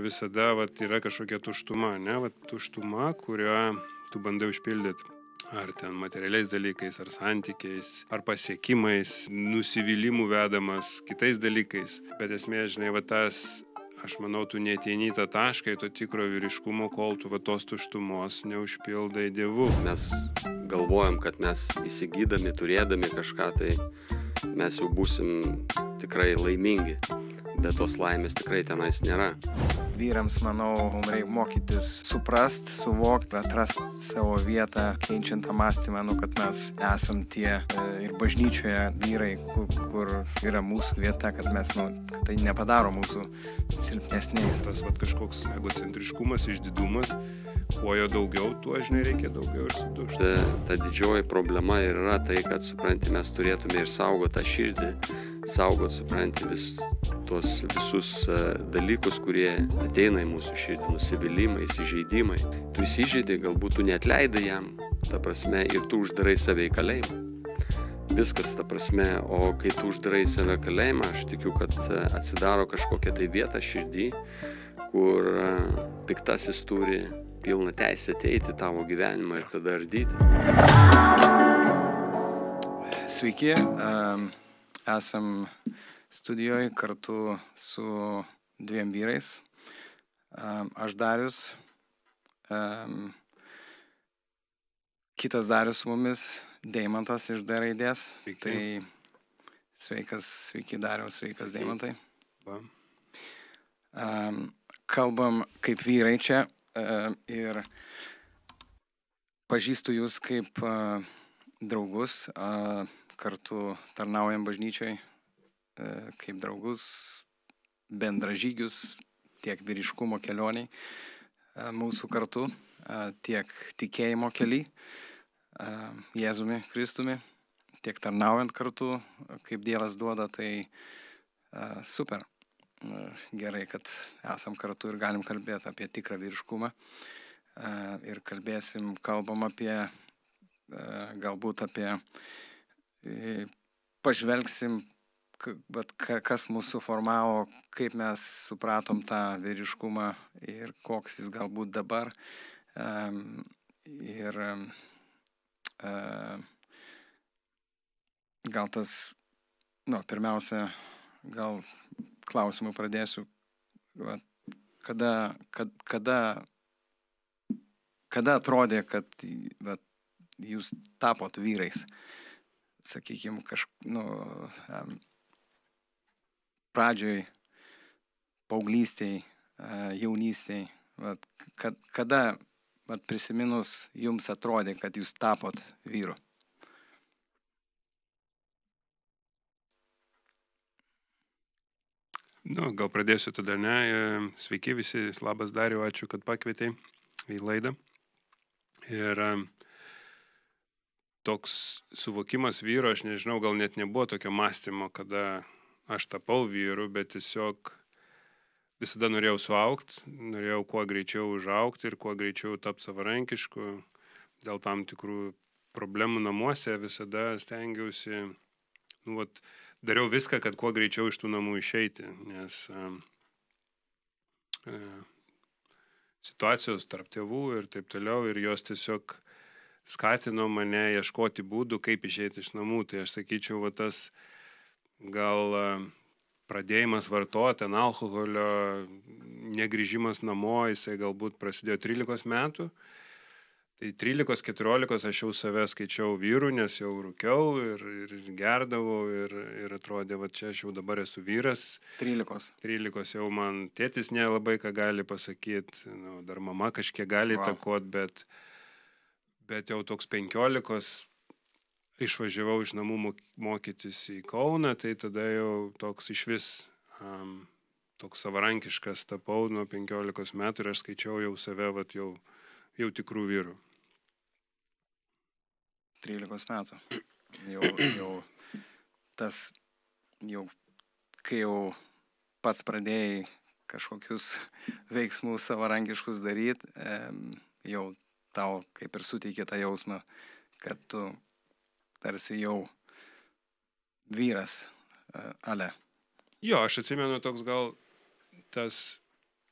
visada vat, yra kažkokia tuštuma, ne? Vat, tuštuma, kurią tu bandai užpildyti. Ar ten materialiais dalykais, ar santykiais, ar pasiekimais, nusivylimų vedamas kitais dalykais. Bet esmė, žinai, va tas, aš manau, tu neateini į tą tašką, į to tikro vyriškumo, kol tu va tos tuštumos neužpildai Dievu. Mes galvojam, kad mes įsigydami, turėdami kažką, tai mes jau būsim tikrai laimingi. Bet tos laimės tikrai tenais nėra. Vyrams, manau, mums reikia mokytis, suprast, suvokti, atrast savo vietą, keičiant tą mąstymą, kad mes esam tie ir bažnyčioje vyrai, kur yra mūsų vieta, kad mes, kad tai nepadaro mūsų silpnesniais. Tas vat, kažkoks egocentriškumas, išdidumas, kuo jo daugiau, tuo, žinai, reikia daugiau ir sudužti. Ta didžioji problema yra tai, kad, supranti, mes turėtume ir saugoti tą širdį, saugot, supranti, visus dalykus, kurie ateina į mūsų širdį, nusivylimai, įsižeidimai. Tu įsižeidai, galbūt tu neatleidai jam, ta prasme, ir tu uždarai save į kalėjimą. Viskas, ta prasme, o kai tu uždarai save kalėjimą, aš tikiu, kad atsidaro kažkokia tai vieta širdį, kur piktasis turi pilną teisę ateiti tavo gyvenimą ir tada ardyti. Sveiki, esam studijoje kartu su dviem vyrais. Aš Darius, kitas Darius su mumis, Deimantas iš D raidės. Tai sveiki Darius, sveikas Deimantai. Kalbam kaip vyrai čia ir pažįstu jūs kaip draugus, kartu tarnaujam bažnyčioj, kaip draugus, bendražygius, tiek vyriškumo kelioniai mūsų kartu, tiek tikėjimo kely, Jėzumi Kristumi, tiek tarnaujant kartu, kaip Dievas duoda, tai super. Gerai, kad esam kartu ir galim kalbėti apie tikrą vyriškumą. Ir kalbam apie, galbūt apie, pažvelgsim, kas mūsų formavo, kaip mes supratom tą vyriškumą ir koks jis galbūt dabar. Ir gal tas, pirmiausia, gal klausimų pradėsiu, kada atrodė, kad jūs tapot vyrais, sakykime, pradžioj, paauglystėj, jaunystėj, kada prisiminus jums atrodė, kad jūs tapot vyru? Gal pradėsiu tada, ne? Sveiki visi, labas Dariau, ačiū, kad pakvietei į laidą. Ir toks suvokimas vyro, aš nežinau, gal net nebuvo tokio mąstymo, kada aš tapau vyru, bet tiesiog visada norėjau suaugti, norėjau kuo greičiau užaugti ir kuo greičiau tapti savarankišku. Dėl tam tikrų problemų namuose visada stengiausi, dariau viską, kad kuo greičiau iš tų namų išeiti, nes situacijos tarp tėvų ir taip toliau, ir jos tiesiog skatino mane ieškoti būdų, kaip išeiti iš namų. Tai aš sakyčiau, tas gal pradėjimas vartoti alkoholio, negrįžimas namo, jisai galbūt prasidėjo 13 metų. Tai 13-14 aš jau save skaičiau vyru, nes jau rūkiau ir gerdavau ir atrodė, čia aš jau dabar esu vyras. 13 jau man tėtis nelabai ką gali pasakyti, dar mama kažkiek gali įtakot, bet jau toks 15 išvažiavau iš namų mokytis į Kauną, tai tada jau toks išvis toks savarankiškas tapau nuo 15 metų ir aš skaičiau jau save jau tikrų vyrų. 13 metų. Kai jau pats pradėjai kažkokius veiksmus savarankiškus daryti, jau tau kaip ir suteikė tą jausmą, kad tu tarsi jau vyras, ale. Jo, aš atsimenu toks gal tas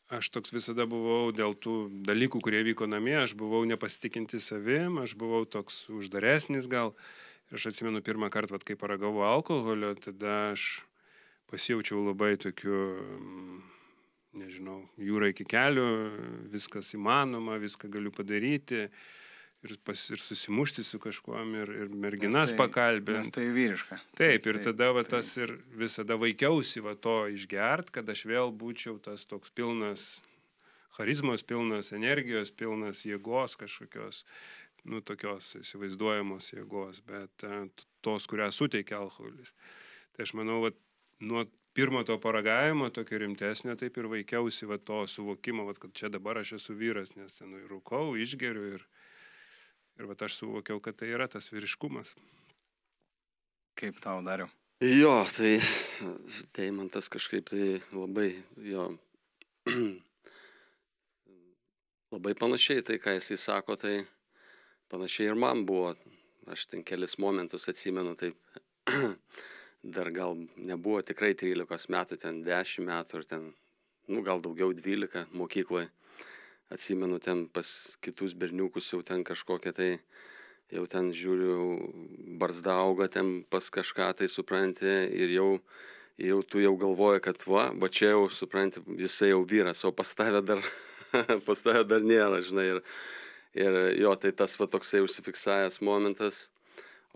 aš toks visada buvau dėl tų dalykų, kurie vyko namie, aš buvau nepasitikinti savim, aš buvau toks uždaresnis gal. Ir aš atsimenu pirmą kartą, kai paragavau alkoholio, tada aš pasijaučiau labai tokiu, nežinau, jūra iki kelių, viskas įmanoma, viską galiu padaryti. Ir susimušti su kažkuom, ir merginas pakalbė. Nes tai vyriška. Taip, ir tada va, tas ir visada vaikiausi va, to išgert, kad aš vėl būčiau tas toks pilnas charizmos, pilnas energijos, pilnas jėgos kažkokios, nu, tokios įsivaizduojamos jėgos, bet tos, kurią suteikia alkoholis. Tai aš manau, va, nuo pirmo to paragavimo, tokio rimtesnio, taip ir vaikiausi va, to suvokimo, va, kad čia dabar aš esu vyras, nes ten rūkau, išgeriu ir vat aš suvokiau, kad tai yra tas vyriškumas. Kaip tau, Dariau? Jo, tai man tas kažkaip tai labai, labai panašiai tai, ką jisai sako, tai panašiai ir man buvo. Aš ten kelis momentus atsimenu, taip dar gal nebuvo tikrai 13 metų, ten 10 metų, ir ten, nu gal daugiau 12 mokykloje. Atsimenu ten pas kitus berniukus jau ten kažkokią tai, jau ten žiūriu, barzda auga ten pas kažką tai, supranti, ir jau tu jau galvoji, kad va čia jau, supranti, jisai jau vyras, o pas tave dar nėra, žinai, ir jo, tai tas va toksai užsifiksavęs momentas,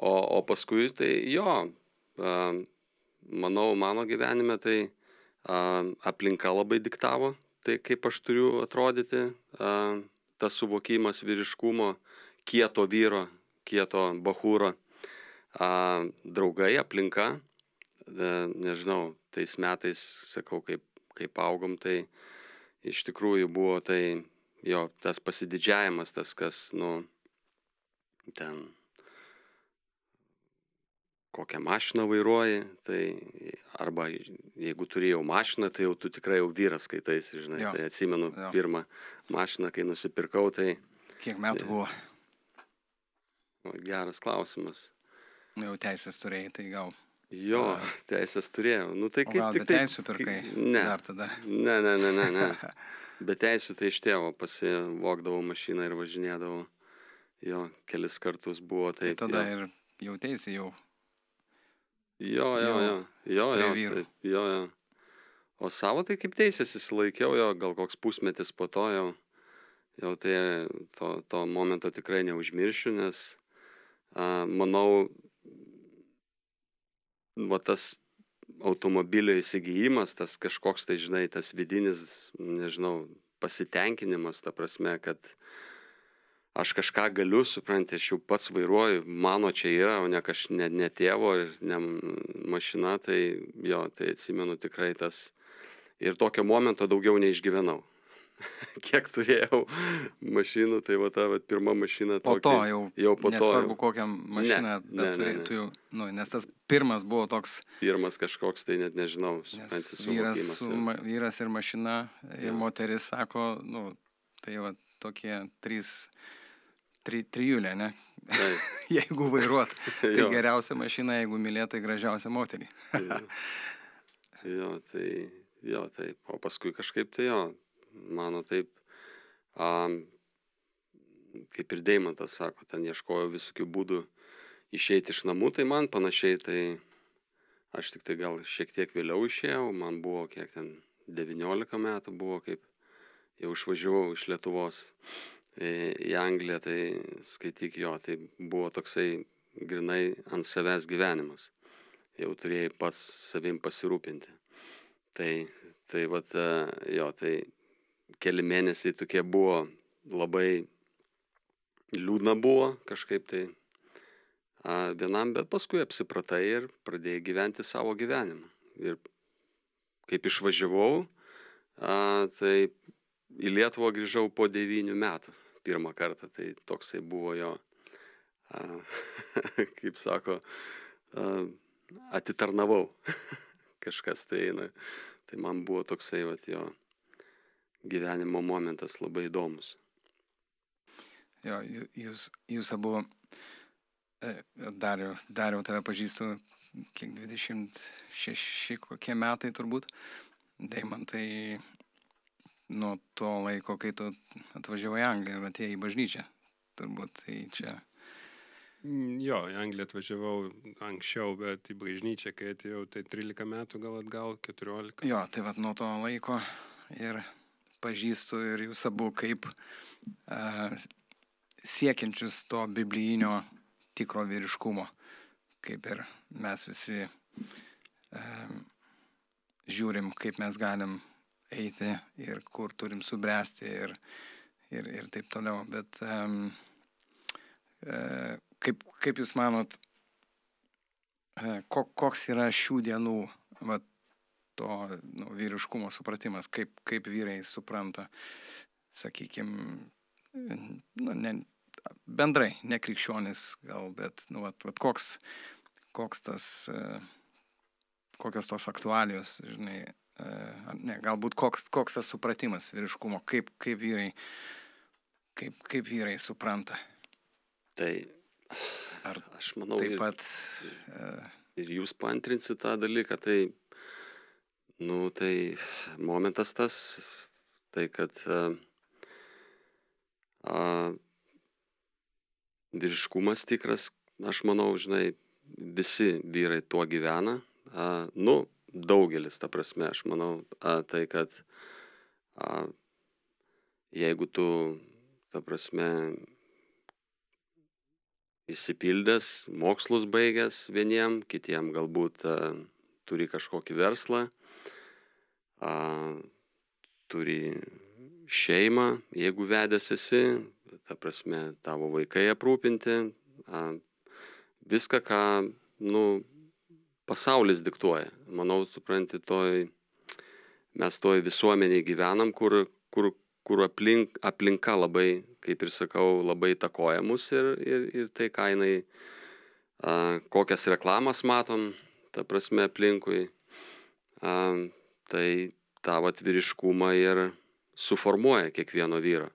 o paskui tai jo, manau, mano gyvenime tai aplinka labai diktavo. Tai kaip aš turiu atrodyti, tas suvokimas vyriškumo, kieto vyro, kieto bachūro, draugai, aplinka, nežinau, tais metais, sakau, kaip augom, tai iš tikrųjų buvo tai, jo, tas pasididžiavimas, tas, kas, nu, ten, kokią mašiną vairuoji, tai arba jeigu turėjau mašiną, tai jau tu tikrai jau vyras skaitaisi, žinai. Jo. Tai atsimenu pirmą mašiną, kai nusipirkau, tai... Kiek metų buvo? Geras klausimas. Jau teisės turėjai, tai gal... Jo, teisės turėjau. Nu, tai kaip gal tik be teisų pirkai? Ne. Dar tada? Ne. Be teisų tai iš tėvo pasivogdavau mašiną ir važinėdavau. Jo, kelis kartus buvo taip. Tai tada ir jau teisė jau... Jo. O savo tai kaip teisės įsilaikiau, jo, gal koks pusmetis po to jau tai to momento tikrai neužmiršiu, nes manau, va tas automobilio įsigijimas, tas kažkoks tai, žinai, tas vidinis, nežinau, pasitenkinimas, ta prasme, kad aš kažką galiu, supranti, aš jau pats vairuoju, mano čia yra, o ne tėvo ir ne mašina, tai jo, tai atsimenu tikrai tas. Ir tokio momento daugiau neišgyvenau. Kiek turėjau mašinų, tai va ta pirma mašina. Po to jau po to. Nesvarbu kokią mašiną tu jau, nu, nes tas pirmas buvo toks. Pirmas kažkoks, tai net nežinau. Vyras ir mašina, ir moteris sako, nu, tai va tokie trijulė, ne? Jeigu vairuot, tai geriausia mašina, jeigu mylėt, tai gražiausia moterį. Jo, taip. O paskui kažkaip tai jo, mano taip, kaip ir Deimantas sako, ten ieškojo visokių būdų išeiti iš namų, tai man panašiai, tai aš tik tai gal šiek tiek vėliau išėjau, man buvo kiek ten 19 metų buvo, kaip jau išvažiavau iš Lietuvos į Angliją, tai skaityk jo, tai buvo toksai grinai ant savęs gyvenimas. Jau turėjai pats savim pasirūpinti. Tai vat, jo, tai keli mėnesiai tokie buvo, labai liūdna buvo kažkaip tai vienam, bet paskui apsipratai ir pradėjai gyventi savo gyvenimą. Ir kaip išvažiavau, tai į Lietuvą grįžau po 9 metų pirmą kartą, tai toksai buvo jo, kaip sako, atitarnavau kažkas tai eina. Tai man buvo toksai vat, jo gyvenimo momentas labai įdomus. Jo, jūs abu, Dariau, tave pažįstu, kiek 26 kokie metai turbūt, Deimantai nuo to laiko, kai tu atvažiavai į Angliją ir atėjai į bažnyčią. Turbūt tai čia. Jo, į Angliją atvažiavau anksčiau, bet į bažnyčią, kai atėjau, tai 13 metų gal atgal, 14. Jo, tai vat nuo to laiko ir pažįstu ir jūs abu kaip siekiančius to biblijinio tikro vyriškumo, kaip ir mes visi žiūrim, kaip mes galim eiti ir kur turim subręsti ir taip toliau. Bet kaip jūs manot, koks yra šių dienų to vyriškumo supratimas, kaip vyrai supranta, sakykime, bendrai, ne krikščionis gal, bet kokios tos aktualijos, žinai, galbūt koks tas supratimas vyriškumo, kaip vyrai supranta. Tai aš manau, taip pat ir jūs paantrinsit tą dalyką, tai momentas tas, tai kad vyriškumas tikras, aš manau, žinai, visi vyrai tuo gyvena, daugelis, ta prasme, aš manau, tai kad jeigu tu, ta prasme, įsipildęs, mokslus baigęs vieniem, kitiem galbūt turi kažkokį verslą, turi šeimą, jeigu vedęs esi, ta prasme, tavo vaikai aprūpinti, viską, ką, pasaulis diktuoja. Manau, supranti, mes toj visuomeniai gyvenam, kur aplinka labai, kaip ir sakau, labai įtakoja mus ir tai, ką jinai, kokias reklamas matom, ta prasme, aplinkui, tai tą vyriškumą ir suformuoja kiekvieno vyro.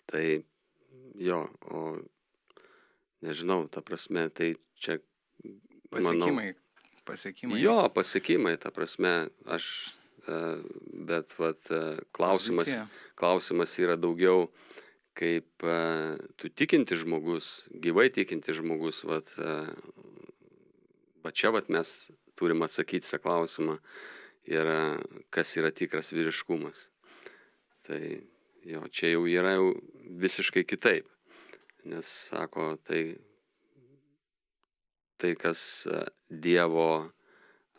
Tai jo, o nežinau, ta prasme, tai čia, Pasiekimai. Jo, pasiekimai, ta prasme, bet klausimas yra daugiau, kaip tu tikinti žmogus, gyvai tikinti žmogus, čia mes turim atsakyti tą klausimą ir kas yra tikras vyriškumas. Tai jo, čia jau yra visiškai kitaip, nes sako, tai kas Dievo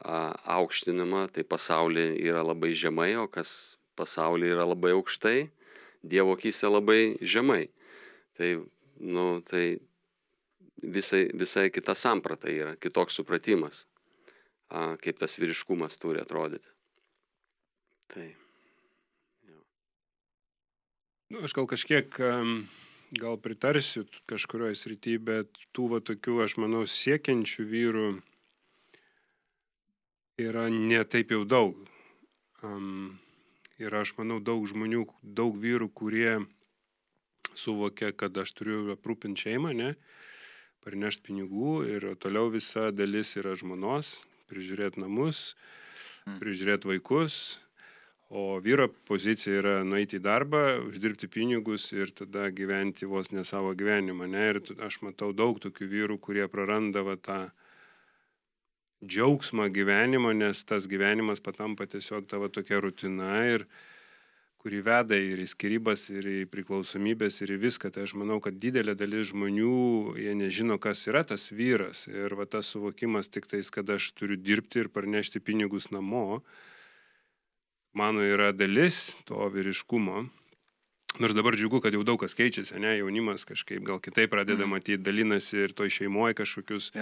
aukštinama, tai pasaulyje yra labai žemai, o kas pasaulyje yra labai aukštai, Dievo akyse labai žemai. Tai, tai visai kita samprata yra, kitoks supratimas, kaip tas vyriškumas turi atrodyti. Tai, jo. Aš gal kažkiek pritarsiu kažkurioje srityje, bet tų tokių, aš manau, siekiančių vyrų yra ne taip jau daug. Ir aš manau, daug žmonių, daug vyrų, kurie suvokia, kad aš turiu aprūpinti šeimą, parnešti pinigų ir toliau visa dalis yra žmonos, prižiūrėti namus, prižiūrėti vaikus. O vyro pozicija yra nueiti į darbą, uždirbti pinigus ir tada gyventi vos ne savo gyvenimą. Ir aš matau daug tokių vyrų, kurie praranda tą džiaugsmą gyvenimo, nes tas gyvenimas patampa tiesiog tavo tokia rutina, kuri veda ir į skyrybas, ir į priklausomybės, ir į viską. Tai aš manau, kad didelė dalis žmonių, jie nežino, kas yra tas vyras. Ir tas suvokimas tik tais, kad aš turiu dirbti ir parnešti pinigus namo, mano yra dalis to vyriškumo. Nors dabar džiugu, kad jau daug kas keičiasi, jaunimas kažkaip gal kitaip pradeda matyti, dalinasi ir toj šeimoje kažkokius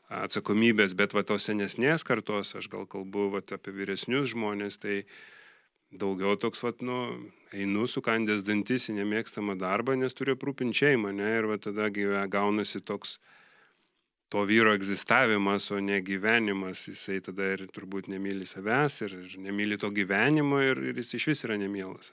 atsakomybės, bet tos senesnės kartos, aš gal kalbu apie vyresnius žmonės, tai daugiau toks, einu sukandęs dantis į nemėgstamą darbą, nes turiu aprūpinti šeimą, ir tada gaunasi toks to vyro egzistavimas, o ne gyvenimas, jisai tada ir turbūt nemyli savęs ir nemyli to gyvenimo ir jis iš vis yra nemylas,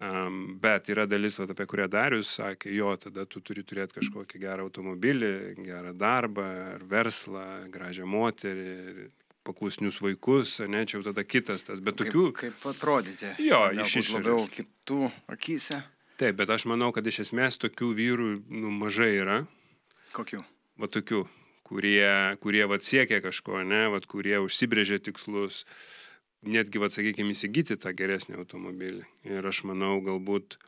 Bet yra dalis, apie kurią Darius sakė, tada tu turi turėti kažkokį gerą automobilį, gerą darbą, ar verslą, gražią moterį, paklusnius vaikus, ne, čia jau tada kitas tas, bet tokių... Kaip atrodyti? Jo, Galbūt iš išorės. labiau kitų akyse. Taip, bet aš manau, kad iš esmės tokių vyrų mažai yra. Kokių? Va tokių, kurie vat siekia kažko, ne, vat kurie užsibrėžia tikslus, netgi, vat sakykime, įsigyti tą geresnį automobilį. Ir aš manau, galbūt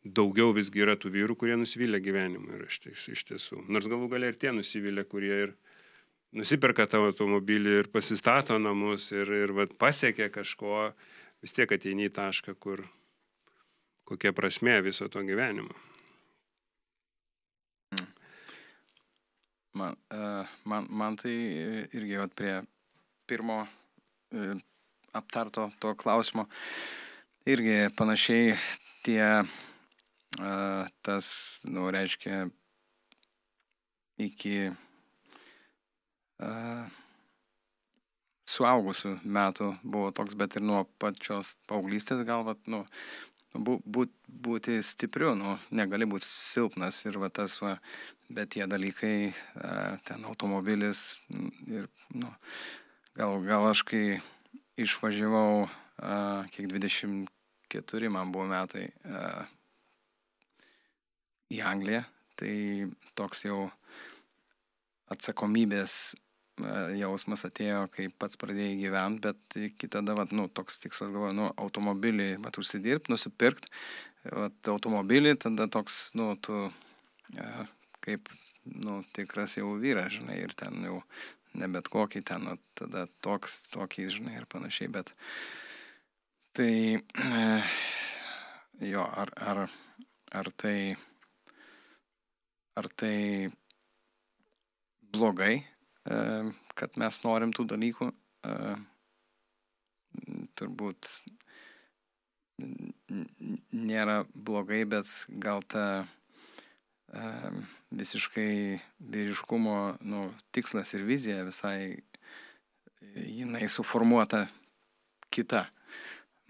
daugiau visgi yra tų vyrų, kurie nusivylę gyvenimą ir iš tiesų. Nors galų galia ir tie nusivylę, kurie ir nusiperka tą automobilį ir pasistato namus ir vat pasiekia kažko, vis tiek ateini į tašką, kur kokia prasmė viso to gyvenimo. Man tai irgi prie pirmo aptarto to klausimo irgi panašiai tas, reiškia, iki suaugusių metų buvo toks, bet ir nuo pačios paauglystės gal, būti stipriu, negali būti silpnas ir tas, bet tie dalykai, ten automobilis ir, gal aš kai išvažiavau, kiek 24 man buvo metai į Angliją, tai toks jau atsakomybės jausmas atėjo, kai pats pradėjai gyventi, bet iki tada, toks tikslas, galvoju, automobilį, užsidirbti, nusipirkti, automobilį, tada toks, tu kaip, tikras jau vyras, žinai, ir ten jau ne bet kokį ten, tada tokį, žinai, ir panašiai, bet tai, jo, ar tai blogai, kad mes norim tų dalykų, turbūt nėra blogai, bet gal ta visiškai vyriškumo tikslas ir vizija visai, jinai suformuota kita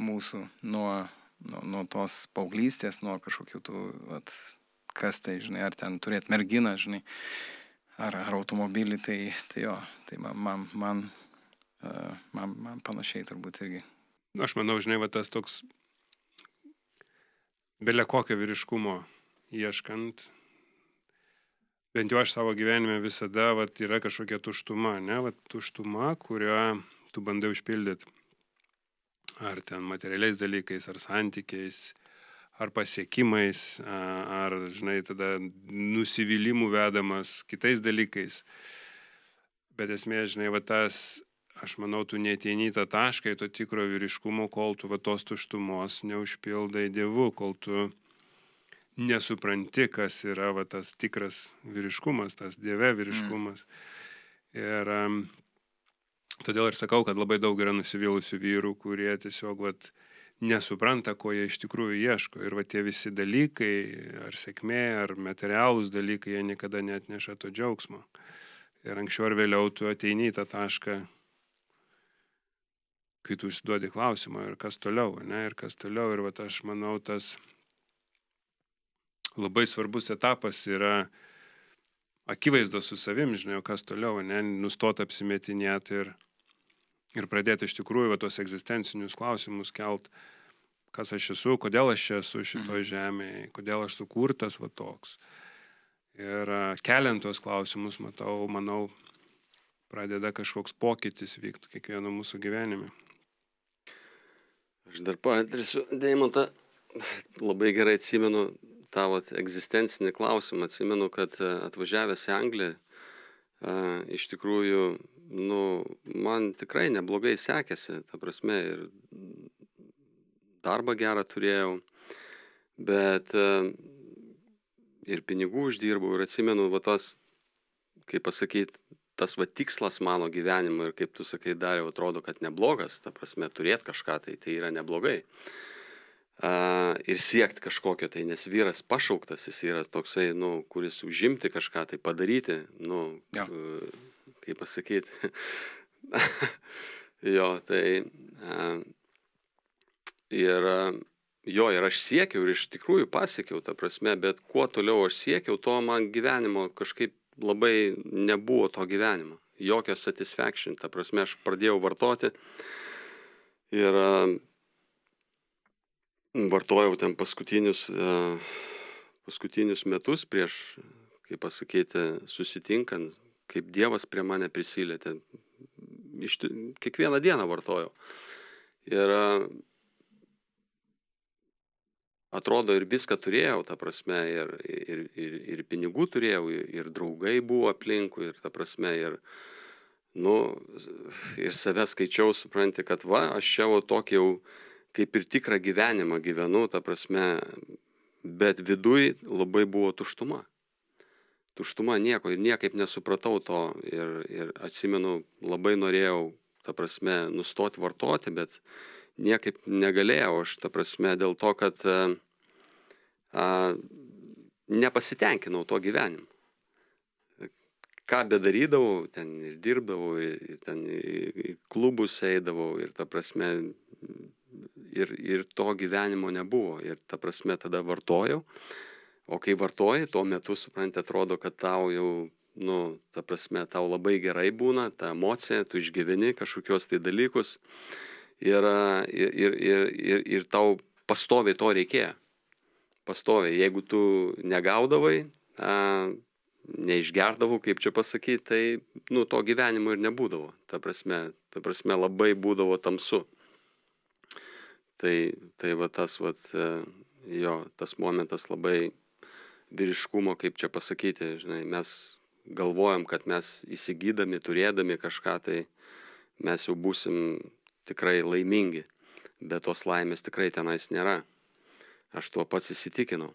mūsų nuo tos paauglystės, nuo kažkokių tų, kas tai, žinai, ar ten turėti merginą, žinai, ar automobilį, tai jo, tai man panašiai turbūt irgi. Aš manau, žinai, tas toks belia kokio vyriškumo ieškant, bent jau aš savo gyvenime visada yra kažkokia tuštuma, ne, tuštuma, kurią tu bandai užpildyti. Ar ten materialiais dalykais, ar santykiais, ar pasiekimais, ar, žinai, tada nusivylimų vedamas kitais dalykais. Bet esmė, žinai, aš manau, tu neateini į tą tašką, į to tikro vyriškumo, kol tu tos tuštumos neužpildai Dievu, kol tu nesupranti, kas yra tas tikras vyriškumas, tas Dieve vyriškumas. Ir todėl ir sakau, kad labai daug yra nusivylusių vyrų, kurie tiesiog nesupranta, ko jie iš tikrųjų ieško. Ir tie visi dalykai, ar sėkmė, ar materialūs dalykai, jie niekada neatneša to džiaugsmo. Ir anksčiau ar vėliau tu ateini į tą tašką, kai tu užsiduodi klausimą, ir kas toliau, ne, ir kas toliau. Ir aš manau, tas labai svarbus etapas yra akivaizdos su savim, žinai, o kas toliau, ne, nustoti apsimetinėti ir pradėti iš tikrųjų tos egzistencinius klausimus kelt, kas aš esu, kodėl aš čia esu šitoj žemėje, kodėl aš sukurtas toks. Ir keliant tuos klausimus, manau, pradeda kažkoks pokytis vykti kiekvieno mūsų gyvenime. Aš dar paantrinsiu, Deimantą, labai gerai atsimenu tavo egzistencinį klausimą, atsimenu, kad atvažiavęs į Angliją, iš tikrųjų, man tikrai neblogai sekėsi, ta prasme, ir darbą gerą turėjau, bet ir pinigų uždirbau, ir atsimenu, tas, kaip pasakyti, tas tikslas mano gyvenimo, ir kaip tu sakai, Dariau, atrodo, kad neblogas, ta prasme, turėti kažką, tai yra neblogai. Ir siekti kažkokio, tai nes vyras pašauktas, jis yra toksai, kuris užimti kažką, tai padaryti, kaip pasakyti. Jo, tai ir aš siekiau, ir iš tikrųjų pasiekiau, ta prasme, bet kuo toliau aš siekiau, to man gyvenimo kažkaip labai nebuvo to gyvenimo. jokio satisfaction. Ta prasme, aš pradėjau vartoti ir vartojau ten paskutinius metus prieš, kaip pasakyti, susitinkant, kaip Dievas prie mane prisilietė. Kiekvieną dieną vartojau. Ir atrodo, ir viską turėjau, ta prasme, ir pinigų turėjau, ir draugai buvo aplinkui, ir ta prasme, ir save skaičiau, supranti, kad aš čia tokį jau kaip ir tikrą gyvenimą gyvenu, ta prasme, bet viduj labai buvo tuštuma. Tuštuma nieko ir niekaip nesupratau to ir atsimenu, labai norėjau, ta prasme, nustoti vartoti, bet niekaip negalėjau aš, ta prasme, dėl to, kad nepasitenkinau to gyvenimu. Ką bedarydavau, ten ir dirbdavau, ir ten į klubus eidavau, ir ta prasme, ir to gyvenimo nebuvo. Ir ta prasme, tada vartojau. O kai vartoji, tuo metu, supranti, atrodo, kad tau jau, ta prasme, tau labai gerai būna, ta emocija, tu išgyveni kažkokios tai dalykus ir tau pastoviai to reikėjo. Pastoviai, jeigu tu negaudavai, neišgerdavau, kaip čia pasakyti, tai, to gyvenimo ir nebūdavo. Ta prasme, labai būdavo tamsu. Tai va tas, tas momentas labai vyriškumo, kaip čia pasakyti, žinai, mes galvojam, kad mes įsigydami, turėdami kažką, tai mes jau būsim tikrai laimingi, bet tos laimės tikrai tenais nėra. Aš tuo pats įsitikinau.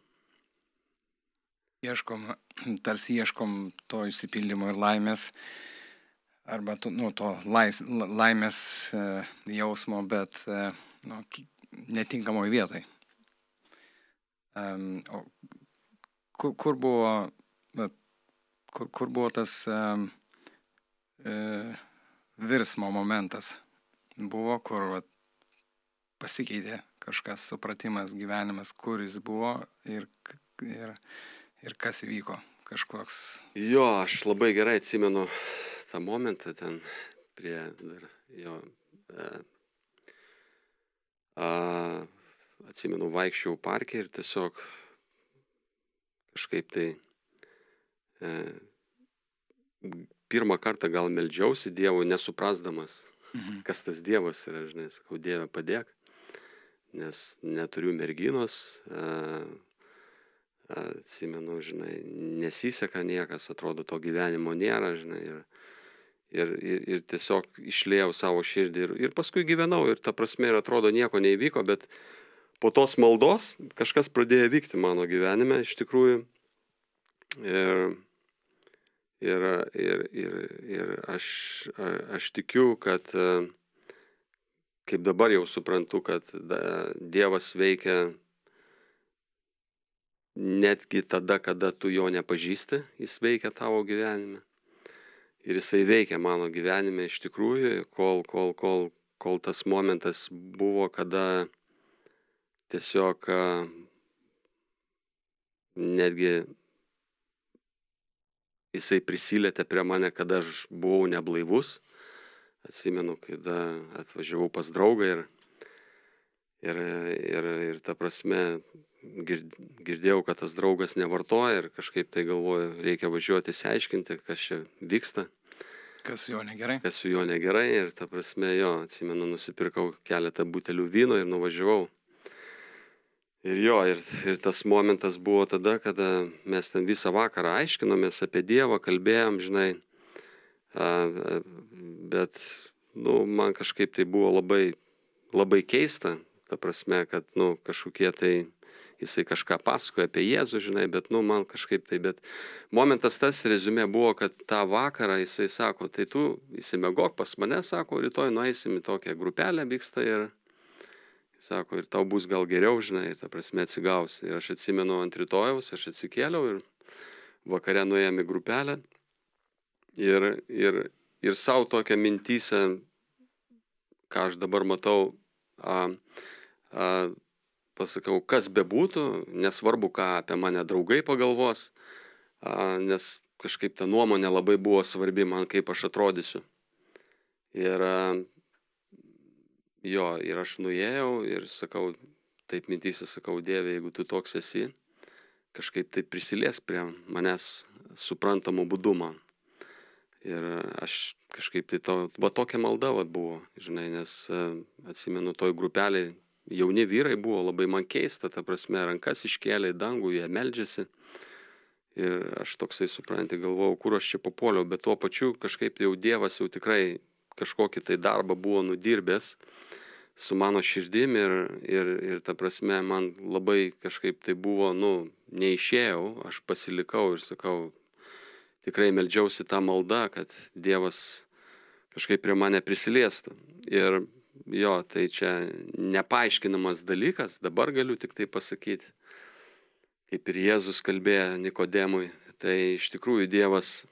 Tarsi ieškom to išsipildymo ir laimės, arba to laimės jausmo, bet netinkamoj vietoj. Kur buvo tas virsmo momentas? Buvo, kur pasikeitė kažkas, supratimas, gyvenimas, kur jis buvo ir kas įvyko, kažkoks. Jo, aš labai gerai atsimenu tą momentą ten prie atsimenu, vaikščiau parke ir tiesiog kažkaip tai pirmą kartą gal meldžiausi Dievui, nesuprasdamas, kas tas Dievas yra, žinai, sakau, Dieve, padėk, nes neturiu merginos, atsimenu, žinai, nesiseka niekas, atrodo, to gyvenimo nėra, žinai, ir tiesiog išliejau savo širdį ir paskui gyvenau ir ta prasme, ir atrodo, nieko neįvyko, bet po tos maldos kažkas pradėjo vykti mano gyvenime, iš tikrųjų, ir aš tikiu, kad kaip dabar jau suprantu, kad Dievas veikia netgi tada, kada tu jo nepažįsti, jis veikia tavo gyvenime. Ir jisai veikia mano gyvenime iš tikrųjų, kol tas momentas buvo, kada tiesiog netgi jisai prisilietė prie mane, kada aš buvau neblaivus. Atsimenu, kada atvažiavau pas draugą ir ta prasme girdėjau, kad tas draugas nevartoja ir kažkaip tai galvoju, reikia važiuoti išsiaiškinti, kas čia vyksta. Kas su juo negerai. Kas su juo negerai ir ta prasme atsimenu, nusipirkau keletą butelių vyno ir nuvažiavau. Ir tas momentas buvo tada, kada mes ten visą vakarą aiškinomės apie Dievą, kalbėjom, žinai, bet, man kažkaip tai buvo labai, labai keista, ta prasme, kad, kažkokie tai, jisai kažką pasakoja apie Jėzų, žinai, bet, man kažkaip tai, bet momentas tas reziumė buvo, kad tą vakarą jisai sako, tai tu įsimegok pas mane, sako, rytoj nueisim į tokią grupelę, vyksta ir, sako, ir tau bus gal geriau, žinai, ta prasme atsigausi. Ir aš atsimenu ant rytojaus, aš atsikėliau ir vakare nuėjome į grupelę ir savo tokią mintyse, ką aš dabar matau, pasakau, kas bebūtų, nesvarbu, ką apie mane draugai pagalvos, nes kažkaip ta nuomonė labai buvo svarbi man, kaip aš atrodysiu. Ir ir aš nuėjau ir sakau, taip mintysi sakau, Dieve, jeigu tu toks esi, kažkaip tai prisilies prie manęs suprantamų būdų man. Ir aš kažkaip tai tokia malda buvo, žinai, nes atsimenu toj grupeliai, jauni vyrai buvo, labai man keista, ta prasme, rankas iškėlė į dangų, jie meldžiasi. Ir aš toksai supranti, galvojau, kur aš čia papuoliau, bet tuo pačiu kažkaip jau Dievas jau tikrai kažkokį tai darbą buvo nudirbęs su mano širdim ir ta prasme, man labai kažkaip tai buvo, neišėjau, aš pasilikau ir sakau, tikrai meldžiausi tą maldą, kad Dievas kažkaip prie mane prisiliestų. Ir tai čia nepaaiškinamas dalykas, dabar galiu tik tai pasakyti, kaip ir Jėzus kalbėjo Nikodemui, tai iš tikrųjų Dievas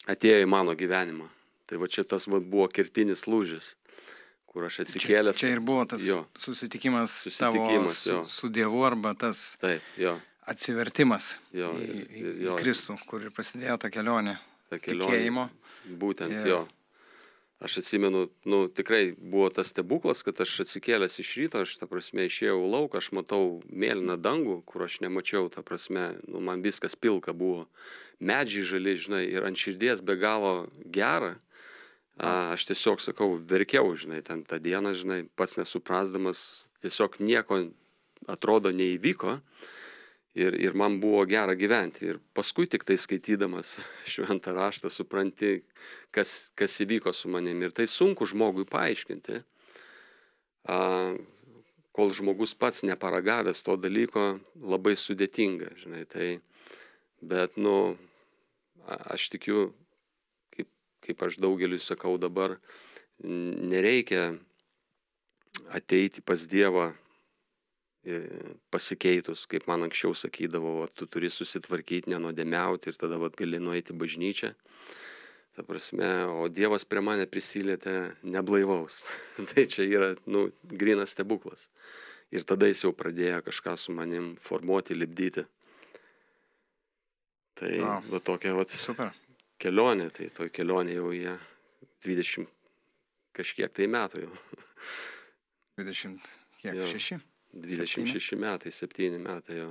atėjo į mano gyvenimą. Tai va čia tas buvo kertinis lūžis, kur aš atsikėlęs. Čia ir buvo tas susitikimas tavo su Dievu arba tas atsivertimas į Kristų, kur ir prasidėjo ta kelionė tikėjimo. Būtent, Aš atsimenu, tikrai buvo tas stebuklas, kad aš atsikėlęs iš ryto, aš, ta prasme, išėjau į lauką, aš matau mėlyną dangų, kur aš nemačiau, ta prasme, man viskas pilka buvo, medžiai žali, žinai, ir ant širdies be galo gera. Aš tiesiog, sakau, verkiau, žinai, ten tą dieną, žinai, pats nesuprasdamas, tiesiog nieko atrodo neįvyko. Ir man buvo gera gyventi. Ir paskui tik tai skaitydamas šventą raštą supranti, kas įvyko su manim. Ir tai sunku žmogui paaiškinti, kol žmogus pats neparagavęs to dalyko, labai sudėtinga, žinai. Bet, aš tikiu, kaip aš daugeliui sakau dabar, nereikia ateiti pas Dievą pasikeitus, kaip man anksčiau sakydavo, tu turi susitvarkyti, nenuodėmiauti ir tada gali nueiti bažnyčią. Ta prasme, o Dievas prie mane prisilietė neblaivaus. Tai čia yra, grynas stebuklas. Ir tada jis jau pradėjo kažką su manim formuoti, lipdyti. Tai tokia kelionė, tai toj kelionė jau jie 20 kažkiek tai metų jau. 26? 26 metai, 7 metai jo.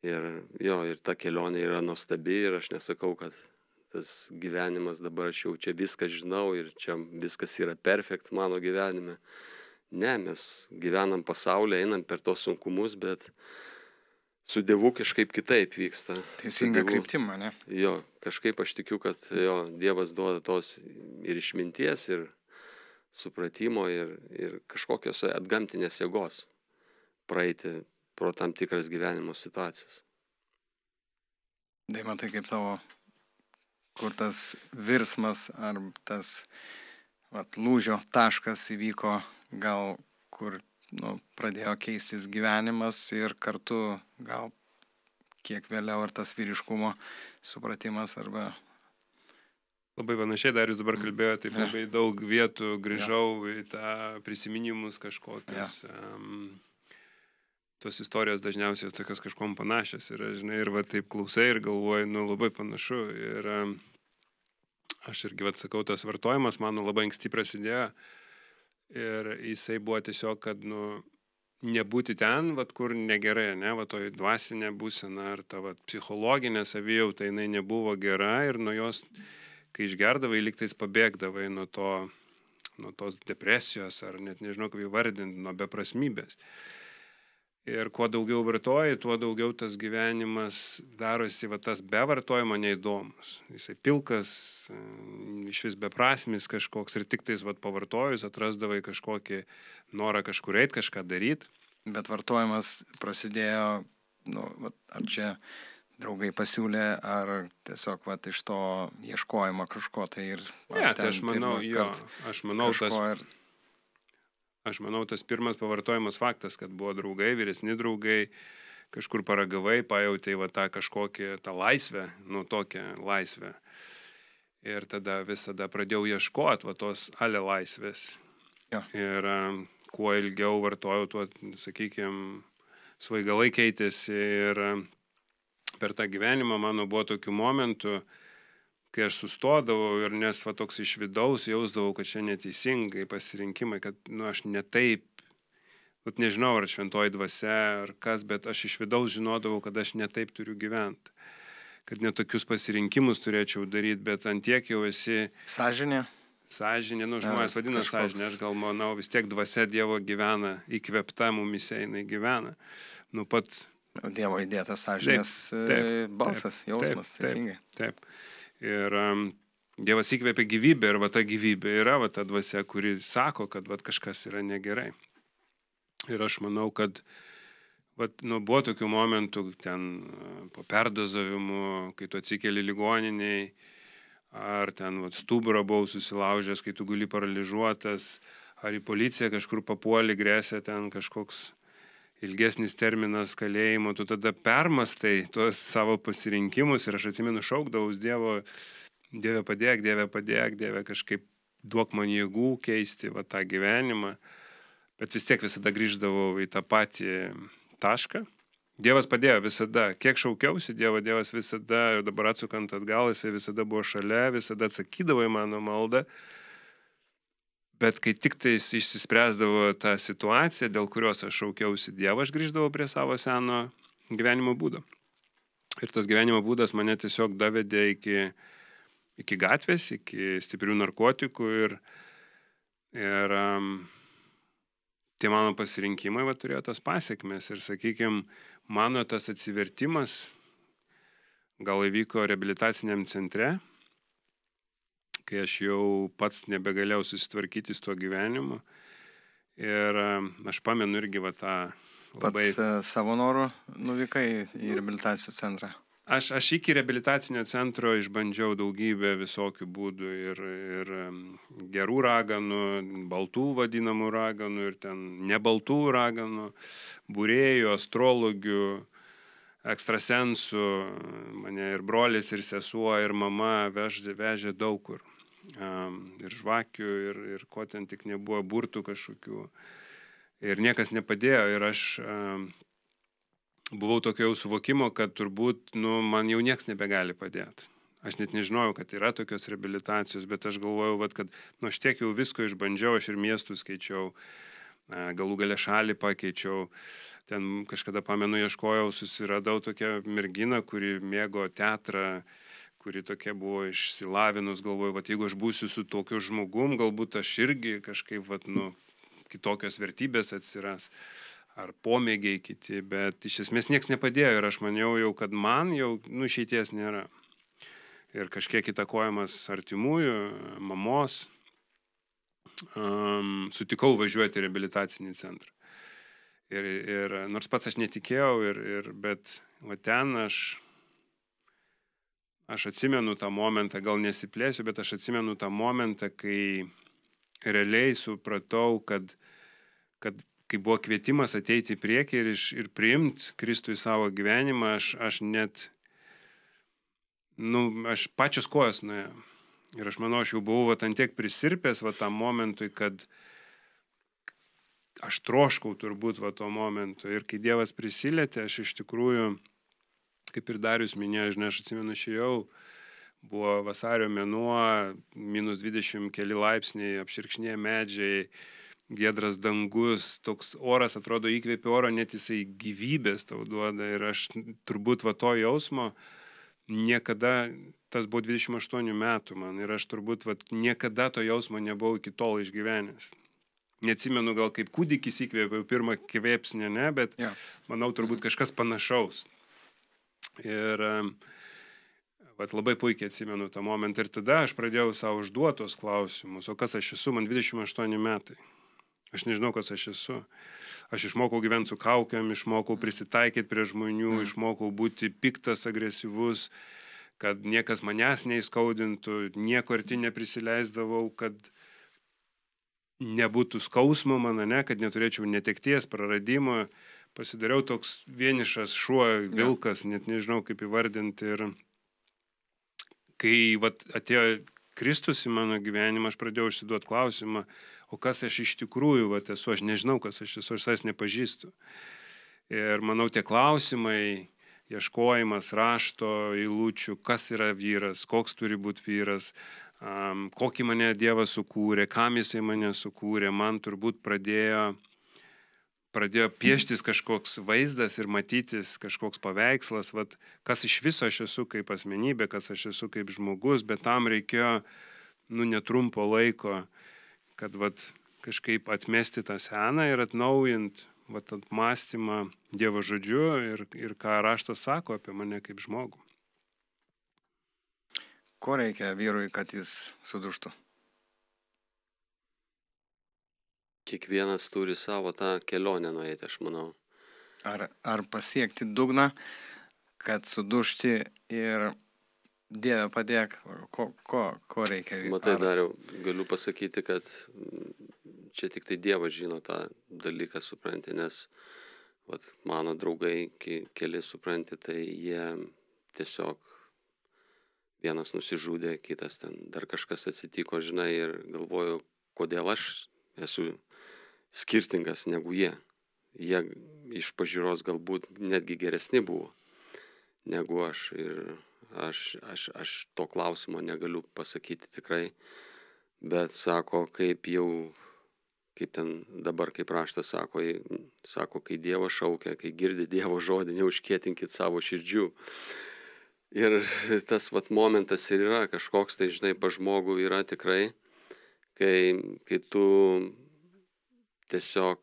Ir ta kelionė yra nuostabi ir aš nesakau, kad tas gyvenimas dabar aš jau čia viską žinau ir čia viskas yra perfekt mano gyvenime. Ne, mes gyvenam pasaulyje, einam per tos sunkumus, bet su Dievu kažkaip kitaip vyksta. Teisinga kryptima, ne? Kažkaip aš tikiu, kad Dievas duoda tos ir išminties, ir supratimo ir kažkokios atgamtinės jėgos praeiti pro tam tikras gyvenimo situacijas. Matai, kaip tavo, kur tas virsmas ar tas lūžio taškas įvyko, gal kur pradėjo keistis gyvenimas ir kartu gal kiek vėliau ir tas vyriškumo supratimas arba... Labai panašiai, dar jūs dabar kalbėjote, taip labai daug vietų grįžau į tą prisiminimus kažkokias. Tos istorijos dažniausiai tokios kažkom panašios yra, žinai, ir taip klausai ir galvoju, labai panašu. Ir aš irgi sakau, tas vartojimas mano labai anksti prasidėjo ir jisai buvo tiesiog, kad nebūti ten, kur negerai, ne, toj dvasinė būsena ar ta psichologinė savijauta, jinai nebuvo gera ir nuo jos, kai išgerdavai, lygtais pabėgdavai nuo tos depresijos, ar net nežinau, kaip įvardinti, nuo beprasmybės. Ir kuo daugiau vartoji, tuo daugiau tas gyvenimas darosi tas be vartojimo neįdomus. Jisai pilkas, iš vis beprasmis kažkoks ir tik tais pavartojus atrasdavai kažkokį norą kažkur eiti, kažką daryti. Bet vartojimas prasidėjo, ar čia draugai pasiūlė, ar tiesiog iš to ieškojimo kažko tai ir... Ne, tai aš manau, tas pirmas pavartojimas faktas, kad buvo draugai, vyresni draugai, kažkur paragavai, pajautai tą kažkokią, tą laisvę, tokią laisvę. Ir tada visada pradėjau ieškoti tos ale laisvės. Ir kuo ilgiau vartojau, tuo, sakykime, svaigalai keitėsi ir per tą gyvenimą mano buvo tokių momentų, kai aš sustodavau ir nes va toks iš vidaus jausdavau, kad čia neteisingai pasirinkimai, kad aš netaip, nežinau, ar šventoji dvasia, ar kas, bet aš iš vidaus žinodavau, kad aš netaip turiu gyventi, kad netokius pasirinkimus turėčiau daryti, bet antiek jau esi... Sąžinė? Sąžinė, žmonės vadina sąžinė, aš gal manau, vis tiek dvasia Dievo gyvena, įkvėpta mumise jinai gyvena. Pat... Dievo įdėtas sąžinės balsas, jausmas, teisingai. Taip. Ir Dievas įkvėpia gyvybę ir ta gyvybė yra ta dvasia, kuri sako, kad kažkas yra negerai. Ir aš manau, kad buvo tokių momentų ten po perdozavimų, kai tu atsikeli ligoniniai, ar ten stuburą buvau susilaužęs, kai tu guli paralyžiuotas, ar į policiją kažkur papuoli, grėsia ten kažkoks ilgesnis terminas kalėjimo, tu tada permastai tuos savo pasirinkimus ir aš atsimenu šaukdavau Dievo, Dieve padėk, Dieve kažkaip duok man jėgų keisti tą gyvenimą, bet vis tiek visada grįždavau į tą patį tašką. Dievas padėjo visada, kiek šaukiausi Dievas visada, ir dabar atsukant atgal, jisai visada buvo šalia, visada atsakydavo į mano maldą. Bet kai tik tai išsispręsdavo tą situaciją, dėl kurios aš šaukiausi Dievą, aš grįždavau prie savo seno gyvenimo būdo. Ir tas gyvenimo būdas mane tiesiog davedė iki gatvės, iki stiprių narkotikų ir tie mano pasirinkimai turėjo tas pasiekmes. Ir sakykime, mano tas atsivertimas gal įvyko reabilitaciniam centre, kai aš jau pats nebegalėjau susitvarkyti su tuo gyvenimu. Ir aš pamenu irgi tą labai... Pats savo norų nuvykai į reabilitacijos centrą? Aš iki reabilitacinio centro išbandžiau daugybę visokių būdų ir gerų raganų, baltų vadinamų raganų ir ten nebaltų raganų, būrėjų, astrologių, ekstrasensų. Mane ir brolis, ir sesuo, ir mama vežė daug kur. Ir žvakių, ir ko ten tik nebuvo, burtų kažkokių. Ir niekas nepadėjo. Ir aš buvau tokio jau suvokimo, kad turbūt man jau nieks nebegali padėti. Aš net nežinojau, kad yra tokios reabilitacijos, bet aš galvojau, kad aš tiek jau visko išbandžiau, aš ir miestus keičiau, galų gale šalį pakeičiau. Ten kažkada pamenu ieškojau, susiradau tokią merginą, kuri mėgo teatrą, kuri tokia buvo išsilavinus, galvoju, jeigu aš būsiu su tokiu žmogum, galbūt aš irgi kažkaip, kitokios vertybės atsiras, ar pomėgiai kiti, bet iš esmės nieks nepadėjo ir aš maniau jau, kad man jau išeities nėra. Ir kažkiek įtakojamas artimųjų, mamos, sutikau važiuoti į reabilitacinį centrą. Ir nors pats aš netikėjau, bet ten aš atsimenu tą momentą, gal nesiplėsiu, bet aš atsimenu tą momentą, kai realiai supratau, kad kai buvo kvietimas ateiti į priekį ir priimti Kristų į savo gyvenimą, aš net, aš pačios kojas nuėjau. Ir aš manau, aš jau buvau ant tiek prisirpęs tam momentui, kad aš troškau turbūt tuo momentu. Ir kai Dievas prisilietė, aš iš tikrųjų, kaip ir Darius minėjo, aš atsimenu, išėjau, buvo vasario mėnuo, -20 keli laipsniai, apširkšnėję medžiai, giedras dangus, toks oras, atrodo, įkvėpia oro, net jisai gyvybės tau duoda. Ir aš turbūt to jausmo niekada, tas buvo 28 metų man, ir aš turbūt niekada to jausmo nebuvau iki tol išgyvenęs. Neatsimenu, gal kaip kūdikis įkvėpiau pirmą kvėpsnį, ne, bet manau, turbūt kažkas panašaus. Ir labai puikiai atsimenu tą momentą. Ir tada aš pradėjau savo užduotos klausimus, o kas aš esu, man 28 metai. Aš nežinau, kas aš esu. Aš išmokau gyventi su kaukiam, išmokau prisitaikyti prie žmonių, išmokau būti piktas, agresyvus, kad niekas manęs neįskaudintų, nieko arti neprisileisdavau, kad nebūtų skausmo mano, kad neturėčiau netekties, praradimo. Pasidariau toks vienišas šuo, vilkas, net nežinau kaip įvardinti. Ir kai atėjo Kristus į mano gyvenimą, aš pradėjau užsiduoti klausimą, o kas aš iš tikrųjų esu, aš nežinau, kas aš esu, aš savęs nepažįstu. Ir manau, tie klausimai, ieškojimas rašto eilučių, kas yra vyras, koks turi būti vyras, kokį mane Dievas sukūrė, kam jisai mane sukūrė, man turbūt pradėjo pieštis kažkoks vaizdas ir matytis kažkoks paveikslas, vat, kas iš viso aš esu kaip asmenybė, kas aš esu kaip žmogus, bet tam reikėjo netrumpo laiko, kad vat, kažkaip atmesti tą seną ir atnaujint vat, atmąstymą Dievo žodžiu ir ką raštas sako apie mane kaip žmogų. Ko reikia vyrui, kad jis sudužtų? Kiekvienas turi savo tą kelionę nueiti, aš manau. Ar pasiekti dugną, kad sudužti ir Dieve padėk, ko reikia? Matai, Dariau, galiu pasakyti, kad čia tik tai Dievas žino tą dalyką, supranti, nes vat, mano draugai, keli supranti, tai jie tiesiog vienas nusižudė, kitas ten dar kažkas atsitiko, žinai, ir galvoju, kodėl aš esu skirtingas negu jie. Jie iš pažiūros galbūt netgi geresni buvo negu aš. Ir aš to klausimo negaliu pasakyti tikrai. Bet sako, kaip ten dabar, kaip raštas sako, kai Dievas šaukia, kai girdi Dievo žodį, neužkietinkit savo širdžių. Ir tas vat momentas ir yra kažkoks, tai žinai, pa žmogų yra tikrai, kai tu tiesiog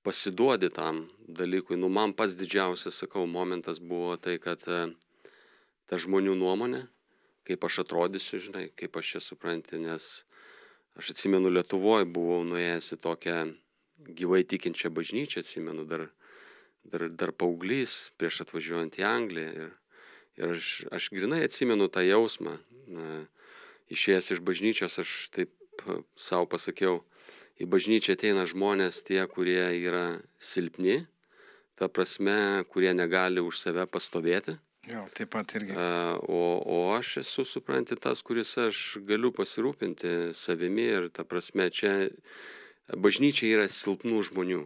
pasiduodi tam dalykui. Man pats didžiausias, sakau, momentas buvo tai, kad ta žmonių nuomonė, kaip aš atrodysiu, žinai, kaip aš čia supranti, nes aš atsimenu Lietuvoje buvau nuėjęs į tokią gyvai tikinčią bažnyčią, atsimenu dar paauglys prieš atvažiuojant į Angliją. Ir aš grinai atsimenu tą jausmą. Išėjęs iš bažnyčios, aš taip savo pasakiau, į bažnyčią ateina žmonės tie, kurie yra silpni, ta prasme, kurie negali už save pastovėti. Jo, taip pat irgi. O aš esu, supranti, tas, kuris aš galiu pasirūpinti savimi ir ta prasme, čia bažnyčia yra silpnų žmonių,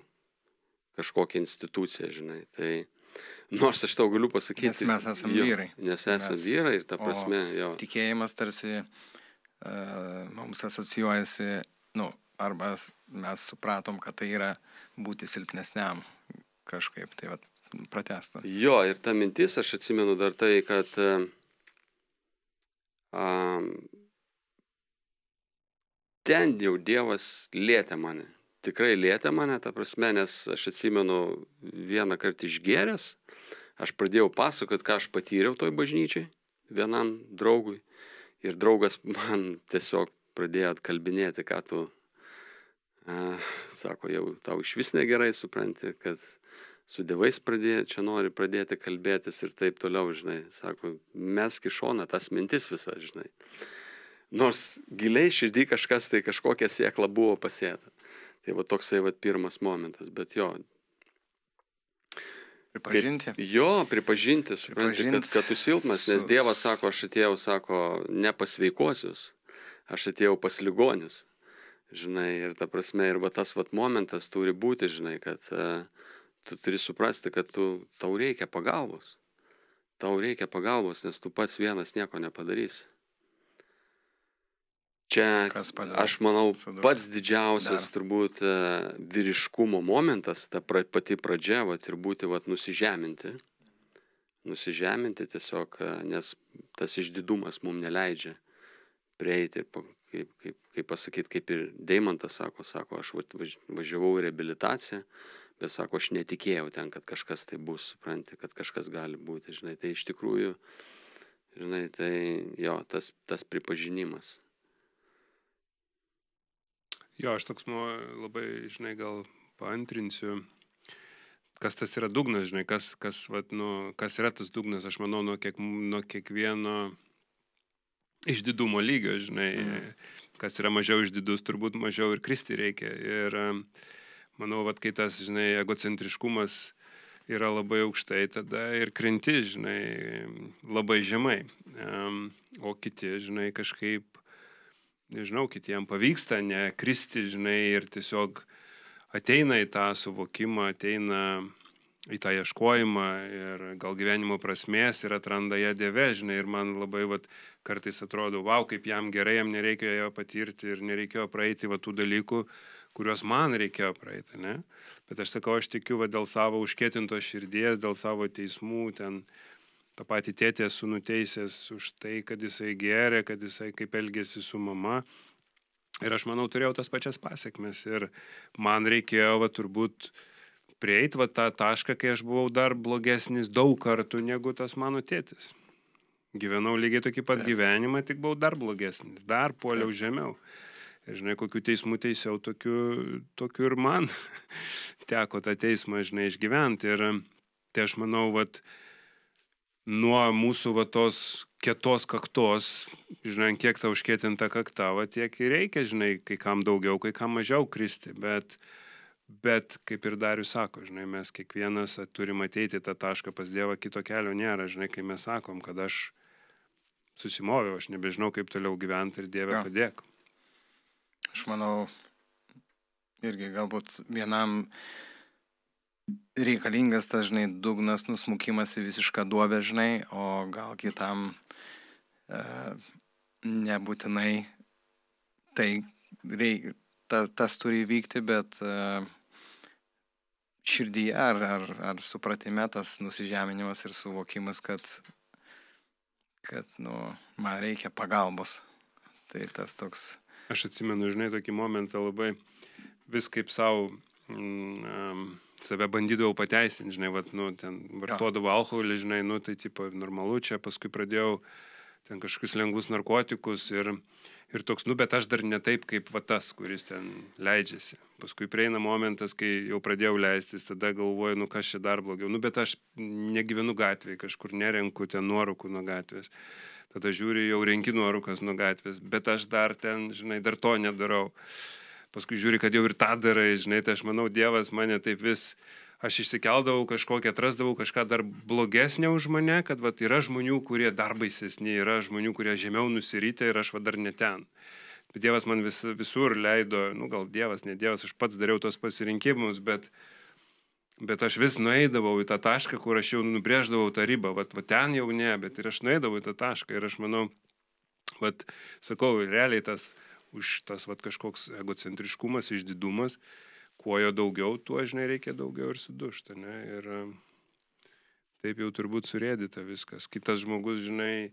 kažkokia institucija, žinai. Tai nors aš tau galiu pasakyti. Nes mes esame vyrai. Nes esame vyrai ir ta prasme, jo. Tikėjimas tarsi mums asocijuojasi, arba mes supratom, kad tai yra būti silpnesniam kažkaip, tai vat pratęstų. Jo, ir ta mintis, aš atsimenu dar tai, kad ten jau Dievas lietė mane. Tikrai lietė mane, ta prasme, nes aš atsimenu vieną kartą išgėręs, aš pradėjau pasakoti, ką aš patyriau toj bažnyčiai vienam draugui. Ir draugas man tiesiog pradėjo atkalbinėti, ką tu, sako, jau tau iš vis negerai, supranti, kad su dievais čia nori pradėti kalbėtis ir taip toliau, žinai. Sako, mesk į šoną tas mintis visą, žinai. Nors giliai širdį kažkas, tai kažkokia sėkla buvo pasėta. Tai va toksai va pirmas momentas, bet jo. Pripažinti. Pripažinti, supranti, kad tu silpnas, nes Dievas sako, aš atėjau, sako, ne pas sveikuosius, aš atėjau pas ligonius, žinai, ir ta prasme, ir va tas va momentas turi būti, žinai, kad tu turi suprasti, kad tau reikia pagalbos. Tau reikia pagalbos, nes tu pats vienas nieko nepadarysi. Čia, aš manau, pats didžiausias turbūt vyriškumo momentas, ta pati pradžia, vat, ir būti vat, nusižeminti. Nusižeminti tiesiog, nes tas išdidumas mums neleidžia prieiti, kaip pasakyti, kaip ir Deimantas sako, aš važiavau į reabilitaciją, bet sako, aš netikėjau ten, kad kažkas tai bus, supranti, kad kažkas gali būti, žinai, tai iš tikrųjų, žinai, tai jo, tas pripažinimas. Jo, aš toks labai, žinai, gal paantrinsiu, kas tas yra dugnas, žinai, kas yra tas dugnas, aš manau, nuo kiekvieno išdidumo lygio, žinai, kas yra mažiau išdidus, turbūt mažiau ir kristi reikia. Ir manau, kai tas, žinai, egocentriškumas yra labai aukštai, tada ir krenti, žinai, labai žemai. O kiti, žinai, kažkaip, nežinau, kitiem pavyksta nekristi, žinai, ir tiesiog ateina į tą suvokimą, ateina į tą ieškojimą ir gal gyvenimo prasmės ir atranda ją Dieve, žinai, ir man labai kartais atrodo, wow, kaip jam gerai, jam nereikėjo jo patirti ir nereikėjo praeiti tų dalykų, kuriuos man reikėjo praeiti, ne? Bet aš sakau, aš tikiu dėl savo užkėtintos širdies, dėl savo teismų, ten tą patį tėtį esu nuteisęs už tai, kad jisai gėrė, kad jisai kaip elgėsi su mama. Ir aš manau, turėjau tas pačias pasiekmes. Ir man reikėjo turbūt prieiti tą tašką, kai aš buvau dar blogesnis daug kartų negu tas mano tėtis. Gyvenau lygiai tokį pat gyvenimą, tik buvau dar blogesnis, dar puoliau žemiau. Ir žinai, kokių teismų teisiau, tokių ir man teko tą teismą, žinai, išgyventi. Ir tai aš manau, nuo mūsų tos kietos kaktos, žinai, kiek tau užkėtinta kakta, tiek ir reikia, žinai, kai kam daugiau, kai kam mažiau kristi. Bet kaip ir Darius sako, žinai, mes kiekvienas turim ateiti tą tašką pas Dievą, kito kelio nėra, žinai, kai mes sakom, kad aš susimoviau, aš nebežinau, kaip toliau gyventi ir Dieve padėk. Aš manau, irgi galbūt vienam reikalingas tas, žinai, dugnas, nusmukimas į visišką duobę, žinai, o gal kitam nebūtinai tai tas turi vykti, bet širdyje ar supratime tas nusižeminimas ir suvokimas, kad man reikia pagalbos. Tai tas toks... Aš atsimenu, žinai, tokį momentą labai vis kaip savo save bandydavau pateisinti, žinai, ten vartodavau alkoholį, žinai, tai tipo normalu, čia paskui pradėjau ten kažkokius lengvus narkotikus ir toks, bet aš dar ne taip kaip tas, kuris ten leidžiasi. Paskui prieina momentas, kai jau pradėjau leistis, tada galvoju, kas čia dar blogiau, bet aš negyvenu gatvėje, kažkur nerenku ten nuorūkų nuo gatvės. Tada žiūri, jau renki nuorūkas nuo gatvės, bet aš dar ten, žinai, dar to nedarau. Paskui žiūri, kad jau ir tą darai, žinai, tai aš manau, Dievas mane taip vis, aš išsikeldavau kažkokią, atrasdavau kažką dar blogesnio už mane, kad yra žmonių, kurie dar baisesni, yra žmonių, kurie žemiau nusirytę ir aš dar ne ten. Bet Dievas man visur leido, gal Dievas, ne Dievas, aš pats dariau tos pasirinkimus, bet aš vis nueidavau į tą tašką, kur aš jau nubrėždavau tą ribą, ten jau ne, bet ir aš nueidavau į tą tašką ir aš manau, sakau, realiai tas kažkoks egocentriškumas, išdidumas, kuo jo daugiau, tuo, žinai, reikia daugiau ir sudušti, ne, ir taip jau turbūt surėdyta viskas. Kitas žmogus, žinai,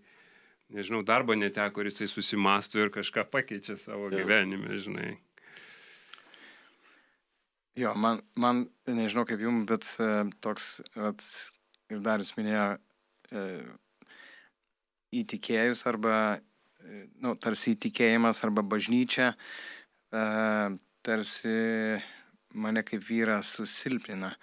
nežinau, darbo neteko ir jisai susimastų ir kažką pakeičia savo gyvenime, žinai. Jo, man nežinau kaip jums, bet toks, ir Darius minėjo, įtikėjus arba, tarsi įtikėjimas arba bažnyčia, tarsi mane kaip vyrą susilpnina.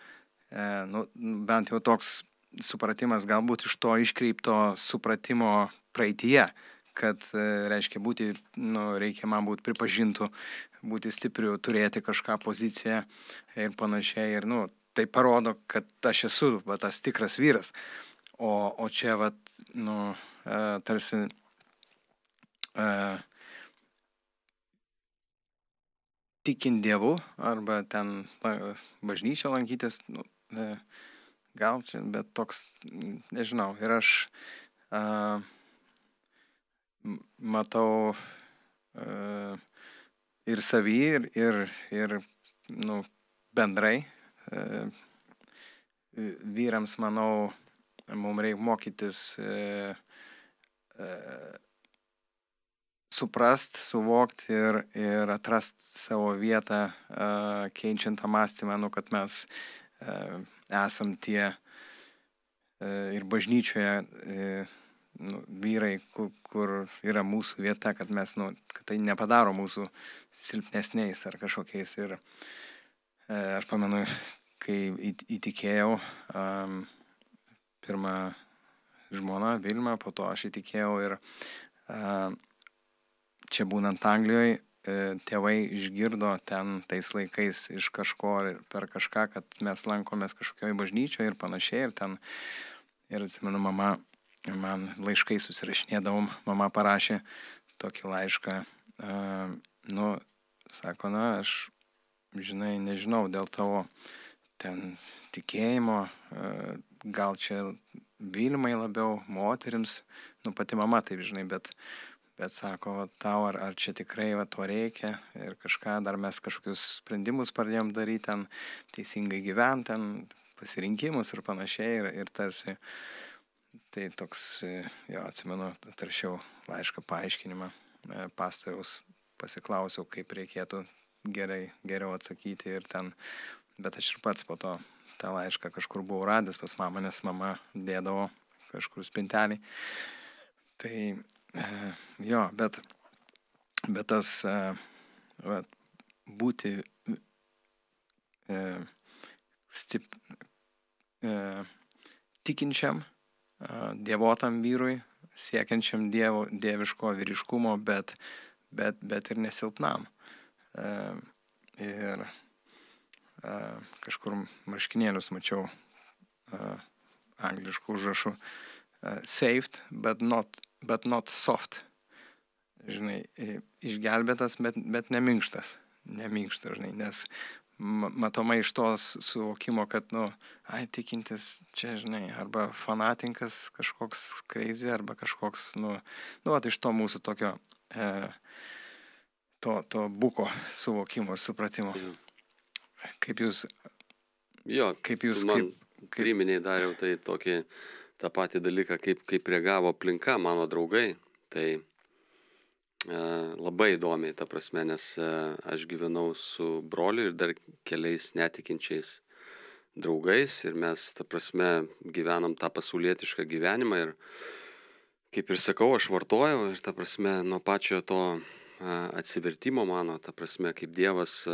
Bent jau toks supratimas galbūt iš to iškreipto supratimo praeityje, kad reiškia būti, reikia man būti pripažintų, būti stipriu, turėti kažką poziciją ir panašiai. Ir, tai parodo, kad aš esu tas tikras vyras. O čia, tarsi tikint Dievu arba ten bažnyčią lankytis, gal čia, bet toks, nežinau. Ir aš matau ir savy, ir bendrai. Vyrams, manau, mums reikia mokytis suprast, suvokt ir atrast savo vietą, keičiant tą mąstymą, kad mes esam tie ir bažnyčioje vyrai, kur yra mūsų vieta, kad mes, kad tai nepadaro mūsų silpnesniais ar kažkokiais. Ir aš pamenu, kai įtikėjau pirmą žmoną Vilmą, po to aš įtikėjau ir čia būnant Anglijoje, tėvai išgirdo ten tais laikais iš kažko ir per kažką, kad mes lankomės kažkokioje bažnyčioje ir panašiai. Ir atsimenu, mama, man laiškai susirašinėdavom, mama parašė tokį laišką, sako, aš, žinai, nežinau, dėl tavo ten tikėjimo, gal čia Vilmai labiau, moterims, pati mama taip, žinai, bet sako, tau ar čia tikrai to reikia ir kažką, dar mes kažkokius sprendimus pradėjom daryti, ten teisingai gyventi, ten pasirinkimus ir panašiai ir tarsi, tai toks, jo, atsimenu, atrašiau laišką paaiškinimą pastoriaus, pasiklausiau, kaip reikėtų geriau atsakyti ir ten, bet aš ir pats po to tą laišką kažkur buvau radęs pas mamą, nes mama dėdavo kažkur spintelį. Tai jo, bet tas būti tikinčiam, dievotam vyrui, siekiančiam dieviško vyriškumo, bet ir nesilpnam. Ir kažkur marškinėlius mačiau angliškų užrašų saved, but not soft. Žinai, išgelbėtas, bet neminkštas. Neminkštas, žinai, nes matomai iš tos suvokimo, kad, tikintis čia, žinai, arba fanatinkas kažkoks crazy, arba kažkoks, iš to mūsų tokio to buko suvokimo ir supratimo. Kaip jūs... Jo, man priminėjai dariau tai tokį tą patį dalyką, kaip reagavo aplinka mano draugai. Tai labai įdomiai, ta prasme, nes aš gyvenau su broliu ir dar keliais netikinčiais draugais ir mes, ta prasme, gyvenam tą pasaulietišką gyvenimą ir, kaip ir sakau, aš vartojau ir, ta prasme, nuo pačio to atsivertimo mano, ta prasme, kaip Dievas,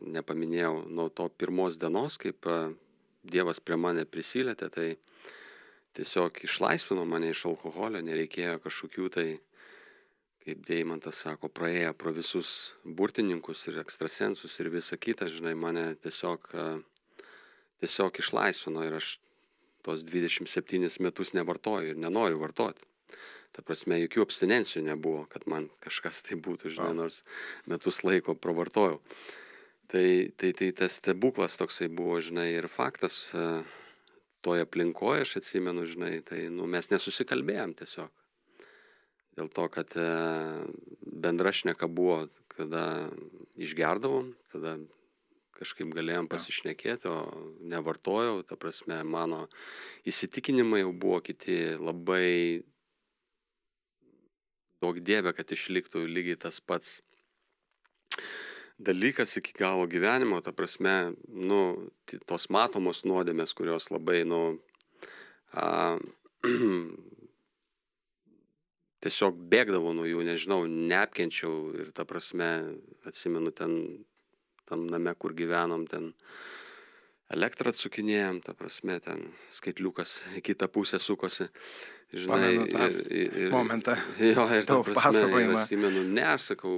nepaminėjau, nuo to pirmos dienos, kaip Dievas prie mane prisilietė, tai tiesiog išlaisvino mane iš alkoholio, nereikėjo kažkokių tai, kaip Deimantas sako, praėjo pro visus burtininkus ir ekstrasensus ir visą kitą, žinai, mane tiesiog išlaisvino ir aš tos 27 metus nevartoju ir nenoriu vartoti. Ta prasme, jokių abstinencijų nebuvo, kad man kažkas tai būtų, žinai, nors metus laiko pravartojau. Tai tas stebuklas toksai buvo, žinai, ir faktas toje aplinkoje, aš atsimenu, žinai, tai mes nesusikalbėjom tiesiog. Dėl to, kad bendra šneka buvo, kada išgerdavom, tada kažkaip galėjom pasišnekėti, o nevartojau, ta prasme, mano įsitikinimai jau buvo kiti labai daug Dieve, kad išliktų lygiai tas pats dalykas iki galo gyvenimo, ta prasme, tos matomos nuodėmės, kurios labai, tiesiog bėgdavo nuo jų, nežinau, neapkenčiau ir, ta prasme, atsimenu tam name, kur gyvenom, ten elektrą atsukinėjom, ta prasme, ten skaitliukas į kitą pusę sukosi. Žinai, momentą. Jo, ir ta prasme, ir atsimenu, aš sakau,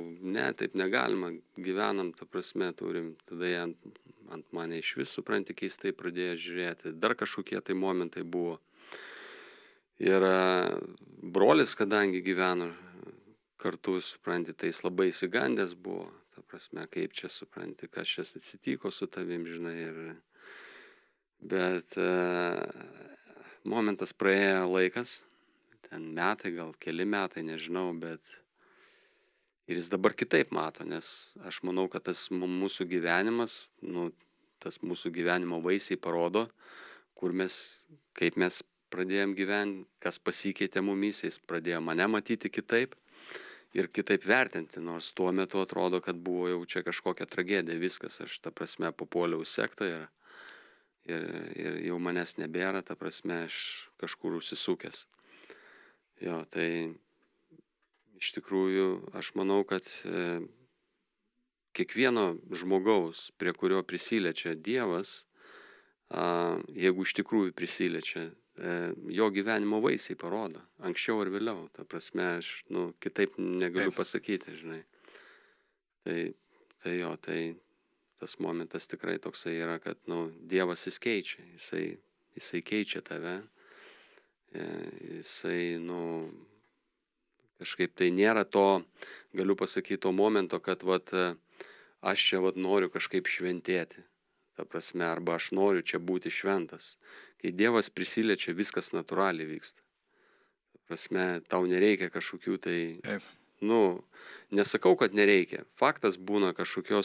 taip negalima, gyvenam, ta prasme, turim, tada jie ant mane iš vis, supranti, keistai pradėjo žiūrėti, dar kažkokie tai momentai buvo. Ir brolis, kadangi gyveno kartu, supranti, tai jis labai įsigandęs buvo, ta prasme, kaip čia, supranti, kas čia atsitiko su tavim, žinai, bet momentas praėjo laikas, ten metai, gal keli metai, nežinau, bet ir jis dabar kitaip mato, nes aš manau, kad tas mūsų gyvenimas, tas mūsų gyvenimo vaisiai parodo, kaip mes pradėjom gyventi, kas pasikeitė mumyse, jis pradėjo mane matyti kitaip ir kitaip vertinti, nors tuo metu atrodo, kad buvo jau čia kažkokia tragedija, viskas, aš ta prasme papuoliau į sektą ir jau manęs nebėra, ta prasme, aš kažkur užsisukęs. Jo, tai iš tikrųjų aš manau, kad kiekvieno žmogaus, prie kurio prisiliečia Dievas, jeigu iš tikrųjų prisiliečia, jo gyvenimo vaisiai parodo, anksčiau ar vėliau, ta prasme, aš kitaip negaliu pasakyti, žinai. Tai tas momentas tikrai toksai yra, kad Dievas jis keičia, jisai keičia tave, jisai, kažkaip tai nėra to, galiu pasakyti, to momento, kad aš čia noriu kažkaip šventėti. Ta prasme, arba aš noriu čia būti šventas. Kai Dievas prisiliečia, viskas natūraliai vyksta. Ta prasme, tau nereikia kažkokių tai, nesakau, kad nereikia. Faktas būna kažkokie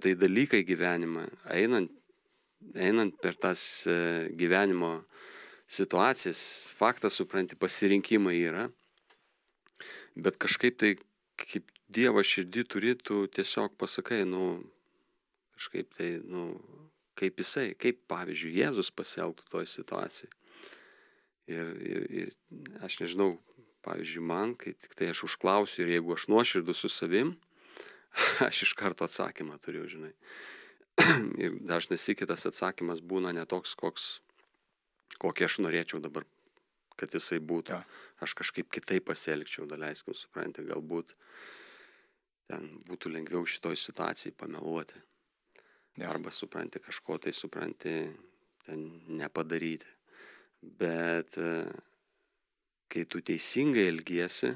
tai dalykai gyvenimą, einant per tas gyvenimo situacijas, faktas, supranti, pasirinkimai yra, bet kažkaip tai, kaip Dievo širdį turi, tu tiesiog pasakai, kažkaip tai, kaip jisai, kaip pavyzdžiui Jėzus pasielgtų toj situacijai. Ir aš nežinau, pavyzdžiui, man, kai tik tai aš užklausiu ir jeigu aš nuoširdus su savim, aš iš karto atsakymą turiu, žinai. Ir dažnai kitas atsakymas būna ne toks, kokį aš norėčiau dabar, kad jisai būtų. Ja. Aš kažkaip kitaip pasielgčiau, daleiskim, supranti, galbūt ten būtų lengviau šitoj situacijai pameluoti. Ja. Arba supranti, kažko tai ten nepadaryti. Bet kai tu teisingai elgiesi,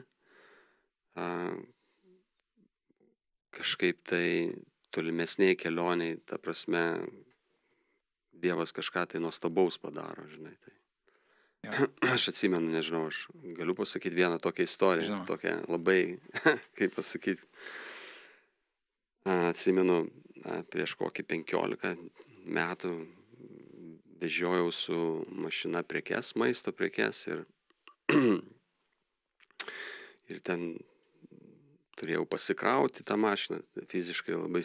kažkaip tai tolimesniai kelioniai, ta prasme, Dievas kažką tai nuostabaus padaro, žinai. Tai. Ja. Aš atsimenu, nežinau, aš galiu pasakyti vieną tokią istoriją, tokią labai, kaip pasakyti, atsimenu, prieš kokį 15 metų vežiojau su mašina prekes, maisto prekes ir ten turėjau pasikrauti tą mašiną, fiziškai labai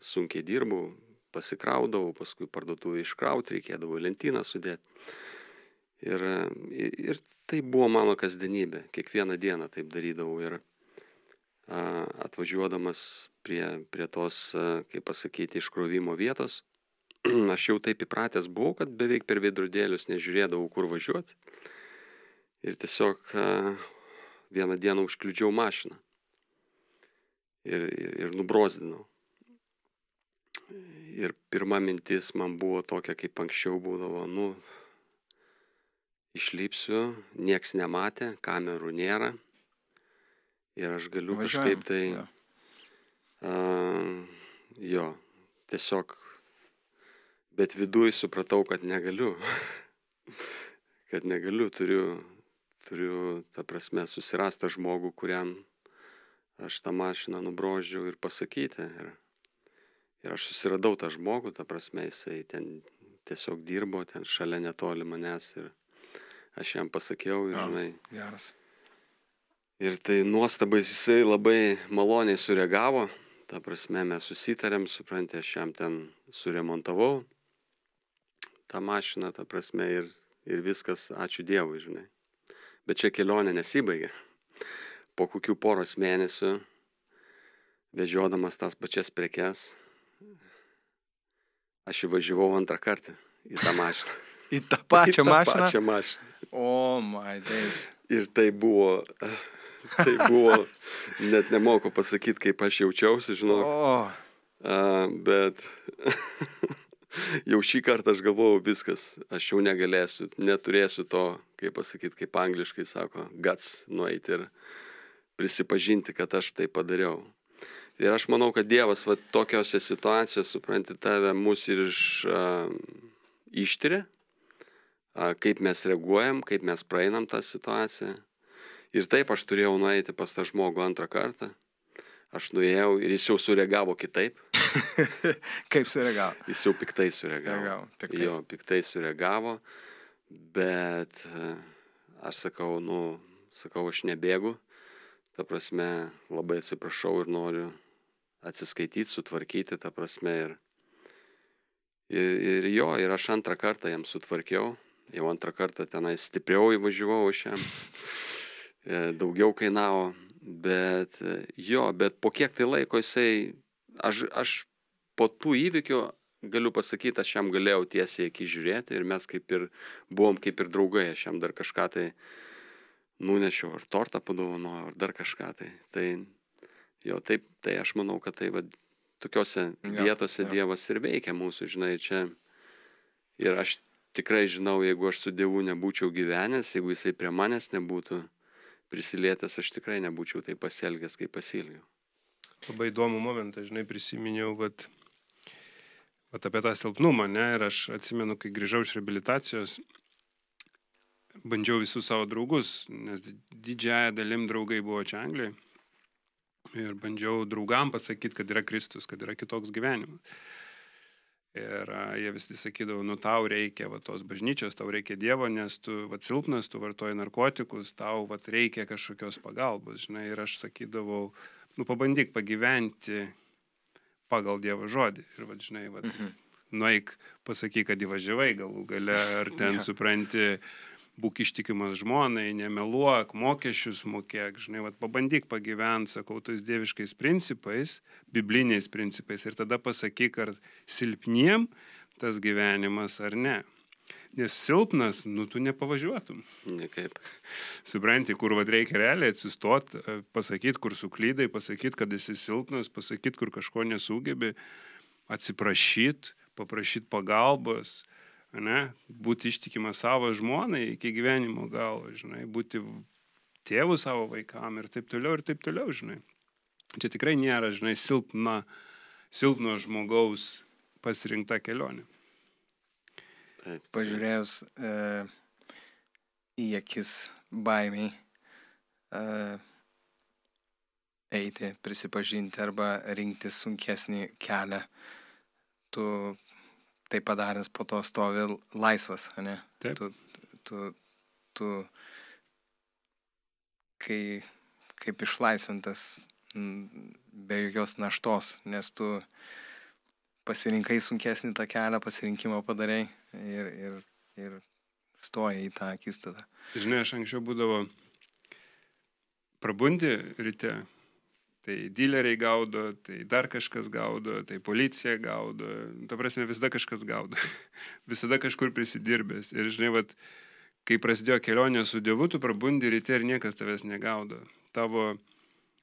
sunkiai dirbau, pasikraudavau, paskui parduotuvėje iškrauti, reikėdavo lentyną sudėti. Ir tai buvo mano kasdienybė, kiekvieną dieną taip darydavau ir atvažiuodamas prie tos, kaip pasakyti, iškrovimo vietos, aš jau taip įpratęs buvau, kad beveik per veidrodėlius nežiūrėdavau, kur važiuoti. Ir tiesiog vieną dieną užkliudžiau mašiną ir nubrozdinau. Ir pirma mintis man buvo tokia, kaip anksčiau būdavo, išlipsiu, nieks nematė, kamerų nėra ir aš galiu kažkaip tai, tiesiog, bet viduj supratau, kad negaliu, turiu, ta prasme, susirastą žmogų, kuriam aš tą mašiną nubrozdžiau ir pasakyti. Ir aš susiradau tą žmogų, ta prasme, jisai ten tiesiog dirbo, ten šalia netoli manęs ir aš jam pasakiau ir, žinai. Geras. Ir tai nuostabai jisai labai maloniai sureagavo, ta prasme, mes susitarėm, supranti, aš jam ten suremontavau tą mašiną, ta prasme, ir viskas, ačiū Dievui, žinai. Bet čia kelionė nesibaigė. Po kokių poros mėnesių, vežiodamas tas pačias prekes, aš įvažiavau antrą kartą į tą mašiną. Į tą pačią mašiną? Į tą pačią mašiną. Oh my days. Ir tai buvo, net nemoku pasakyti, kaip aš jaučiausi, žinau. Bet jau šį kartą aš galvojau viskas, aš jau negalėsiu, neturėsiu to, kaip pasakyti, kaip angliškai sako, guts nueiti ir prisipažinti, kad aš tai padariau. Ir aš manau, kad Dievas tokiose situacijose, supranti, tave mus ir ištiria, kaip mes reaguojam, kaip mes praeinam tą situaciją. Ir taip aš turėjau nueiti pas tą žmogų antrą kartą. Aš nuėjau ir jis jau sureagavo kitaip. Kaip sureagavo? Jis jau piktai sureagavo. Jo, piktai sureagavo, bet aš sakau, aš nebėgu. Ta prasme, labai atsiprašau ir noriu atsiskaityti, sutvarkyti, ta prasme. Ir aš antrą kartą jam sutvarkiau. Jau antrą kartą tenai stipriau įvažiavau iš jam. Daugiau kainavo. Bet po kiek tai laiko jisai, aš po tų įvykių galiu pasakyti, aš jam galėjau tiesiai akį žiūrėti ir mes buvom kaip ir draugai, aš jam dar kažką tai nunešiau, ar tortą padovanojau, ar dar kažką tai. Tai aš manau, kad tai tokiose vietose Dievas ir veikia mūsų, žinai, čia. Ir aš tikrai žinau, jeigu aš su Dievu nebūčiau gyvenęs, jeigu jisai prie manęs nebūtų prisilietęs, aš tikrai nebūčiau taip pasielgęs, kaip pasielgiau. Labai įdomų momentą, žinai, prisiminiau, vat apie tą silpnumą, ne, ir aš atsimenu, kai grįžau iš reabilitacijos, bandžiau visus savo draugus, nes didžiąją dalim draugai buvo čia Anglijoje, ir bandžiau draugam pasakyti, kad yra Kristus, kad yra kitoks gyvenimas. Ir jie visi sakydavo, nu tau reikia va, tos bažnyčios, tau reikia Dievo, nes tu va, silpnas, tu vartoji narkotikus, tau va, reikia kažkokios pagalbos, žinai, ir aš sakydavau, nu pabandyk pagyventi pagal Dievo žodį. Ir va, žinai, va, nueik, pasakyk, kad įvažiavai galų gale, ar ten supranti, būk ištikimas žmonai, nemeluok, mokesčius mokėk, žinai, vat, pabandyk pagyventi, sakau, tais dieviškais principais, bibliniais principais ir tada pasakyk, ar silpniem tas gyvenimas ar ne. Nes silpnas, nu, tu nepavažiuotum. Nekaip. Supranti, kur vat, reikia realiai atsistot, pasakyti, kur suklydai, pasakyti, kad esi silpnas, pasakyti, kur kažko nesugebi, atsiprašyti, paprašyti pagalbos, ne, būti ištikimas savo žmonai iki gyvenimo galo, žinai, būti tėvu savo vaikam ir taip toliau, žinai. Čia tikrai nėra, žinai, silpno žmogaus pasirinkta kelionė. Pažiūrėjus į akis baimiai eiti, prisipažinti arba rinktis sunkesnį kelią, tu tai padaręs po to stovi laisvas, ne? Taip. Tu kaip išlaisvintas be jokios naštos, nes tu pasirinkai sunkesnį tą kelią, pasirinkimą padarai ir stoji į tą akistatą. Žinai, aš anksčiau būdavo prabundi ryte, tai dileriai gaudo, tai dar kažkas gaudo, tai policija gaudo, ta prasme visada kažkas gaudo, visada kažkur prisidirbęs. Ir žinai, vat, kai prasidėjo kelionė su Dievu, tu prabundi ryte ir niekas tavęs negaudo. Tavo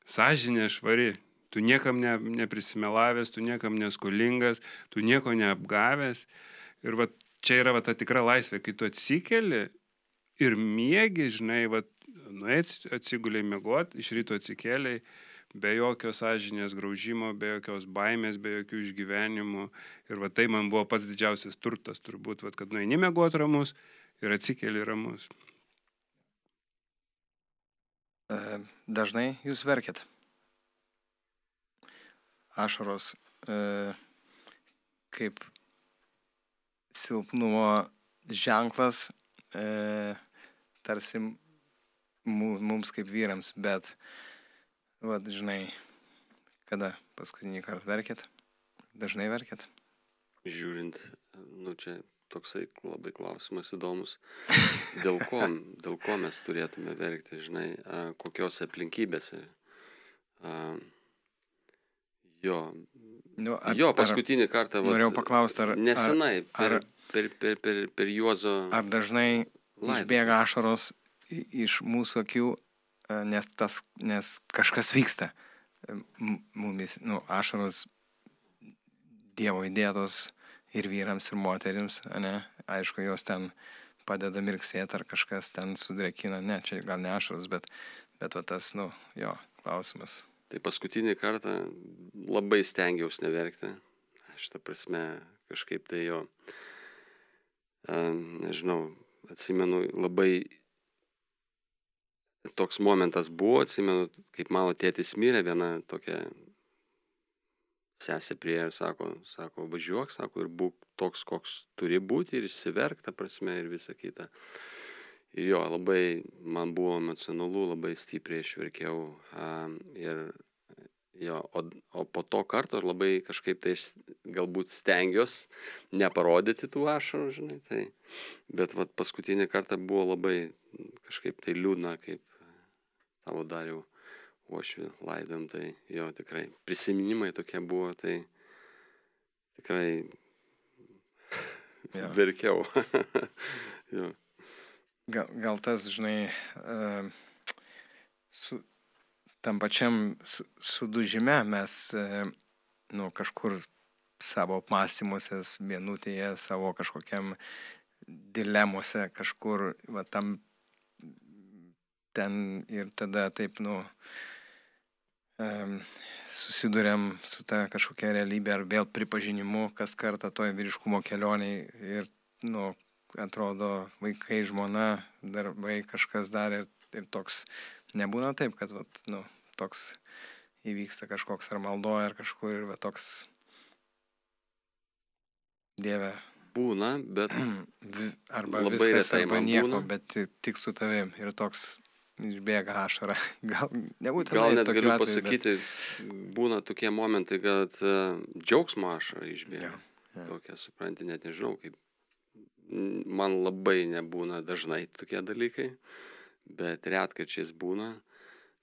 sąžinė švari, tu niekam neprisimelavęs, tu niekam neskolingas, tu nieko neapgavęs. Ir vat, čia yra vat, ta tikra laisvė, kai tu atsikeli ir miegi, žinai, vat, atsiguliai miegoti, iš ryto atsikeliai, be jokio sąžinės graužimo, be jokios baimės, be jokių išgyvenimų. Ir va tai man buvo pats didžiausias turtas, turbūt, va, kad nueini miegoti ramus ir atsikeli ramus. Dažnai jūs verkiat. Ašaros kaip silpnumo ženklas tarsi mums kaip vyrams, bet vat, žinai, kada paskutinį kartą verkėt? Dažnai verkėt? Žiūrint, nu čia toksai labai klausimas įdomus. Dėl ko mes turėtume verkti, žinai, kokios aplinkybėse. Jo, paskutinį kartą... Norėjau paklausti, nesenai, per Juozo... Ar dažnai išbėga ašaros iš mūsų akių, nes kažkas vyksta. Mumis, ašaros Dievo įdėtos ir vyrams, ir moterims, ne? Aišku, jos ten padeda mirksėti, ar kažkas ten sudrekina. Ne, čia gal ne ašaros, bet va tas, jo, klausimas. Tai paskutinį kartą labai stengiausi neverkti. Aš ta prasme kažkaip tai jo, nežinau, atsimenu, labai toks momentas buvo, atsimenu, kaip mano tėtis mirė, viena tokia sesė prie ir sako, važiuok, sako, ir būk toks, koks turi būti, ir išsiverk, ta prasme, ir visa kita. Ir jo, labai man buvo emocionalu, labai stipriai aš verkiau. Ir jo, o po to karto labai kažkaip tai galbūt stengiuosi neparodyti tų ašarų, žinai. Tai, bet vat, paskutinį kartą buvo labai kažkaip tai liūdna, kaip tavo Dariau uošvį laidom, tai jo tikrai prisiminimai tokie buvo, tai tikrai verkiau. Jo. Gal tas, žinai, tam pačiam sudužime mes kažkur savo apmąstymuose, vienutėje, savo kažkokiam dilemose, kažkur va, tam ten ir tada taip, susiduriam su ta kažkokia realybė ar vėl pripažinimu kas kartą toje vyriškumo kelionėje ir, nu, atrodo, vaikai, žmona, darbai, kažkas dar ir toks, nebūna taip, kad, vat, nu, toks įvyksta kažkoks ar maldoja ar kažkur ir va, toks Dieve. Būna, bet arba labai viskas, retai arba man nieko, būna. bet tik su tavim ir toks išbėga ašara. Gal nebūtinai Gal net tokiu galiu atveju, pasakyti, būna tokie momentai, kad džiaugsmo ašara išbėga. Jo. Tokia, supranti, net nežinau, kaip man labai nebūna dažnai tokie dalykai, bet retkarčiais būna,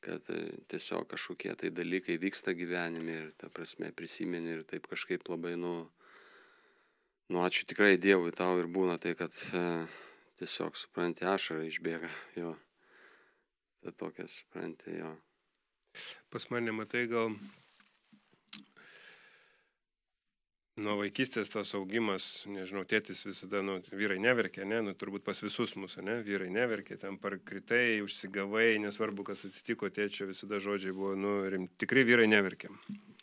kad tiesiog kažkokie tai dalykai vyksta gyvenime ir, ta prasme, prisimeni ir taip kažkaip labai, ačiū tikrai Dievui tau ir būna tai, kad tiesiog, supranti, ašara išbėga, jo. Tai tokia, supranti, jo. Pas mane, matai, gal nuo vaikystės tas augimas, nežinau, tėtis visada, vyrai neverkė, ne, turbūt pas visus mūsų, ne, vyrai neverkė, ten parkritai, užsigavai, nesvarbu, kas atsitiko, tėčio visada žodžiai buvo, tikrai vyrai neverkė.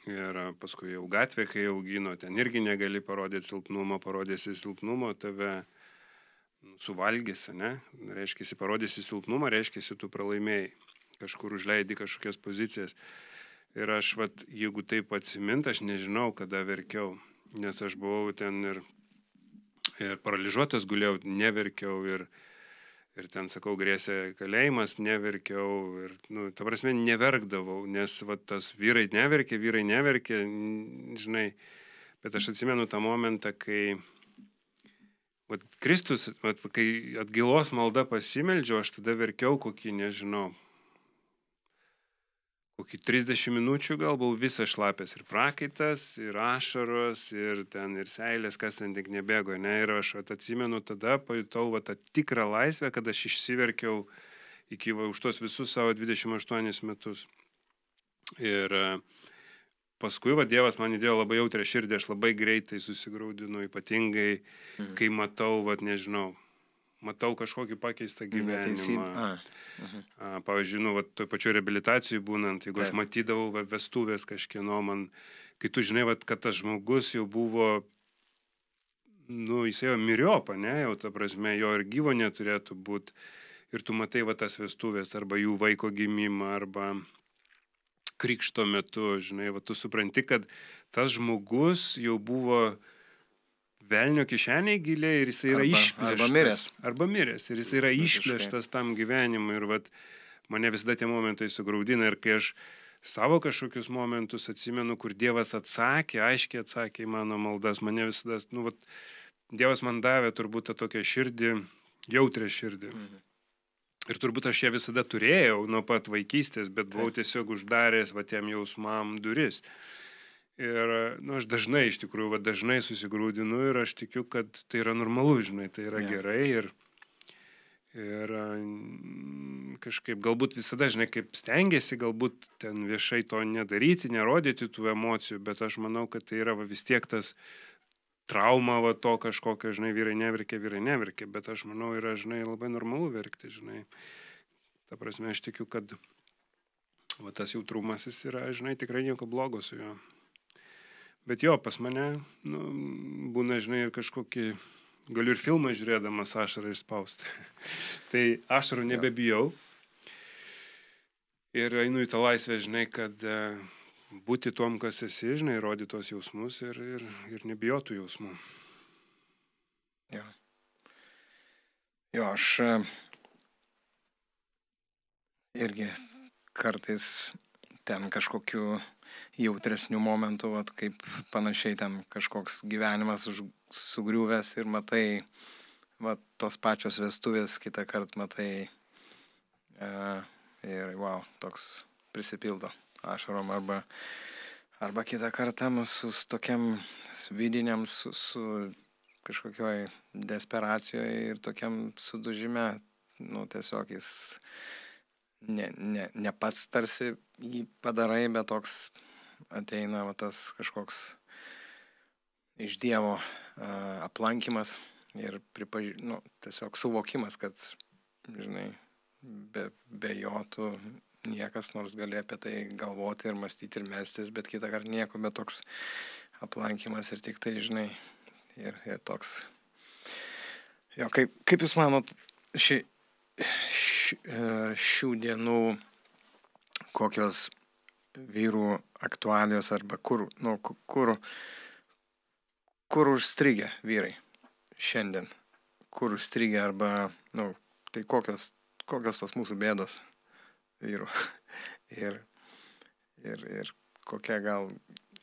Ir paskui jau gatvė, kai augino, ten irgi negali parodyti silpnumo, parodėsi silpnumo, tave suvalgėsi, ne, reiškia, parodėsi silpnumą, reiškia, tu pralaimėjai, kažkur užleidi kažkokias pozicijas. Ir aš, vat, jeigu taip atsimint, aš nežinau, kada verkiau. Nes aš buvau ten ir paralyžiuotas gulėjau, neverkiau ir ten, sakau, grėsė kalėjimas, neverkiau ir, ta prasme, neverkdavau, nes tas vyrai neverkė, žinai, bet aš atsimenu tą momentą, kai Kristus, kai atgailos malda pasimeldžiau, aš tada verkiau kokį, nežinau, kokį 30 minučių gal buvau visas šlapės ir prakaitas, ir ašaros, ir seilės, kas ten tik nebėgo, ne, ir aš atsimenu tada, pajutau tą tikrą laisvę, kad aš išsiverkiau iki už tos visus savo 28 metus. Ir paskui Dievas man įdėjo labai jautrią širdį, aš labai greitai susigraudinu, ypatingai, kai matau, matau kažkokį pakeistą gyvenimą. Pavyzdžiui, toj pačioj reabilitacijai būnant, jeigu aš matydavau vestuvės kažkieno, man, kai tu žinai, kad tas žmogus jau buvo, jis jau miriopa, ne, jau ta prasme, jo ir gyvo neturėtų būti, ir tu matai tas vestuvės, arba jų vaiko gimimą, arba krikšto metu, žinai, tu supranti, kad tas žmogus jau buvo velnio kišeniai giliai ir jis yra išplėštas. Arba miręs. Ir jis yra išplėštas tam gyvenimui. Ir mane visada tie momentai sugraudina. Ir kai aš savo kažkokius momentus atsimenu, kur Dievas aiškiai atsakė į mano maldas, mane visada, Dievas man davė turbūt tą tokią širdį, jautrią širdį. Ir turbūt aš ją visada turėjau nuo pat vaikystės, bet buvau tiesiog uždaręs tiem jausmam duris. Ir aš dažnai, iš tikrųjų, dažnai susigraudinu ir aš tikiu, kad tai yra normalu, žinai, tai yra gerai ir kažkaip galbūt visada, žinai, kaip stengiasi, galbūt ten viešai to nedaryti, nerodyti tų emocijų, bet aš manau, kad tai yra vis tiek tas trauma to kažkokio, žinai, vyrai neverkė, bet aš manau, yra, žinai, labai normalu verkti, žinai. Ta prasme, aš tikiu, kad tas jautrumas jis yra, žinai, tikrai nieko blogo su juo. Bet jo, pas mane, būna, žinai, ir kažkokį, galiu ir filmą žiūrėdamas ašarą išspausti. Tai ašarų nebebijau. Ir einu į tą laisvę, žinai, kad būti tom, kas esi, žinai, rodyti tos jausmus ir nebijotų jausmų. Jo. Jo, aš irgi kartais ten kažkokiu jautresnių momentų, kaip panašiai ten kažkoks gyvenimas sugriuvęs ir matai, tos pačios vestuvės kitą kartą matai ir toks prisipildo ašarom arba kitą kartą su tokiam vidiniam, su kažkokioj desperacijoje ir tokiam sudužime, tiesiog jis ne pats tarsi jį padarai, bet toks ateina tas kažkoks iš Dievo aplankymas ir tiesiog suvokimas, kad, žinai, be jo tu niekas, nors gali apie tai galvoti ir mąstyti ir melstis, bet kitą kartą nieko, bet toks aplankymas ir tik tai, žinai, ir toks. Jo, kaip Jūs manot, šių dienų kokios vyrų aktualijos arba kur užstrigę vyrai šiandien? Kur užstrigę arba, tai kokios tos mūsų bėdos vyrų? ir kokia gal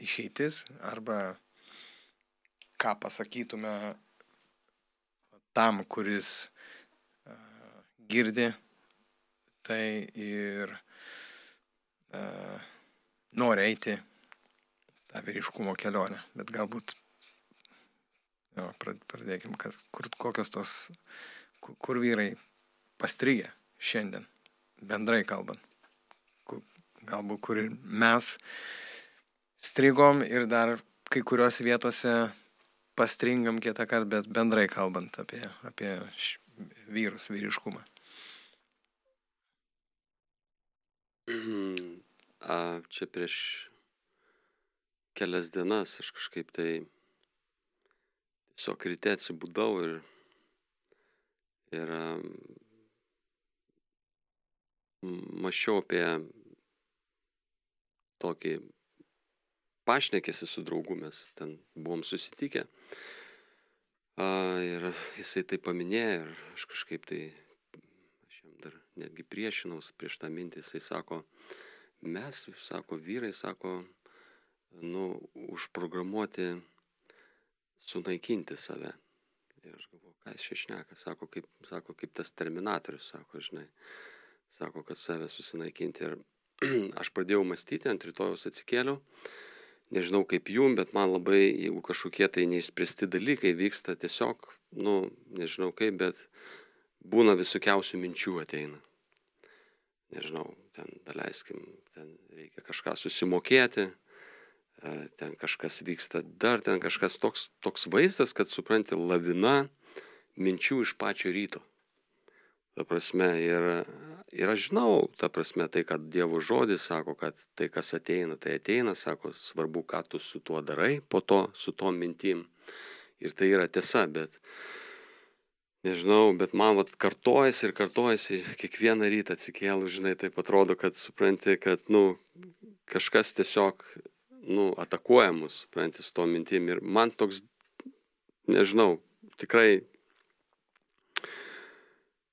išeitis arba ką pasakytume tam, kuris girdi tai ir nori eiti tą vyriškumo kelionę, bet galbūt pradėkim, kokios tos, kur vyrai pastrigę šiandien, bendrai kalbant. Galbūt kur mes strigom ir dar kai kurios vietose pastringam kitą kartą, bet bendrai kalbant apie vyrus, vyriškumą. Čia prieš kelias dienas aš kažkaip tai tiesiog ryte atsibudau ir mąsčiau apie tokį pašnekesį su draugu, mes ten buvom susitikę ir jisai tai paminėjo ir aš kažkaip tai, aš jam dar netgi priešinaus prieš tą mintį, jisai sako, mes, vyrai, užprogramuoti sunaikinti save. Ir aš galvoju, ką jis čia šneka, kaip tas Terminatorius, kad save susinaikinti. Ir aš pradėjau mąstyti, ant rytojaus atsikėliau, nežinau kaip jum, bet man labai, jeigu kažkokie tai neišspręsti dalykai vyksta, tiesiog, nežinau kaip, bet būna visokiausių minčių ateina. Nežinau, ten daleiskim, ten reikia kažką susimokėti, ten kažkas vyksta, dar ten kažkas toks vaizdas, kad supranti, lavina minčių iš pačio ryto. Ta prasme, ir aš žinau, ta prasme, tai, kad Dievo žodis sako, kad tai, kas ateina, tai ateina, sako, svarbu, ką tu su tuo darai, po to, su tom mintim. Ir tai yra tiesa, bet nežinau, bet man kartojasi, kiekvieną rytą atsikėlus, taip atrodo, kad supranti, kad, kažkas tiesiog, atakuoja mus, supranti, su tom mintim. Ir man toks, nežinau, tikrai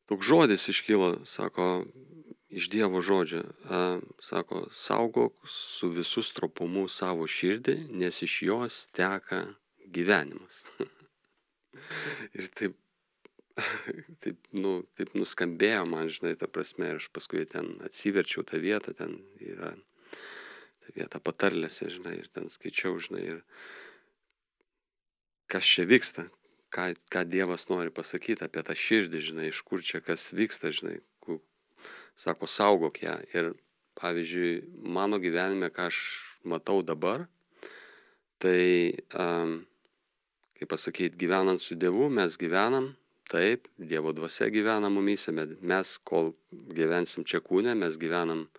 toks žodis iškilo, sako, iš Dievo žodžio, sako, saugok su visų stropumu savo širdį, nes iš jos teka gyvenimas. Ir taip nuskambėjo man, ta prasme, ir aš paskui ten atsiverčiau tą vietą, ten yra ta vieta patarlėse, ir ten skaičiau, ir kas čia vyksta, ką Dievas nori pasakyti apie tą širdį, iš kur čia kas vyksta, sako, saugok ją. Ir pavyzdžiui, mano gyvenime, ką aš matau dabar, tai, kaip pasakyti, gyvenant su Dievu, mes gyvenam, taip, Dievo dvasia gyvena mumyse, mes, kol gyvensim čia kūne, mes gyvenam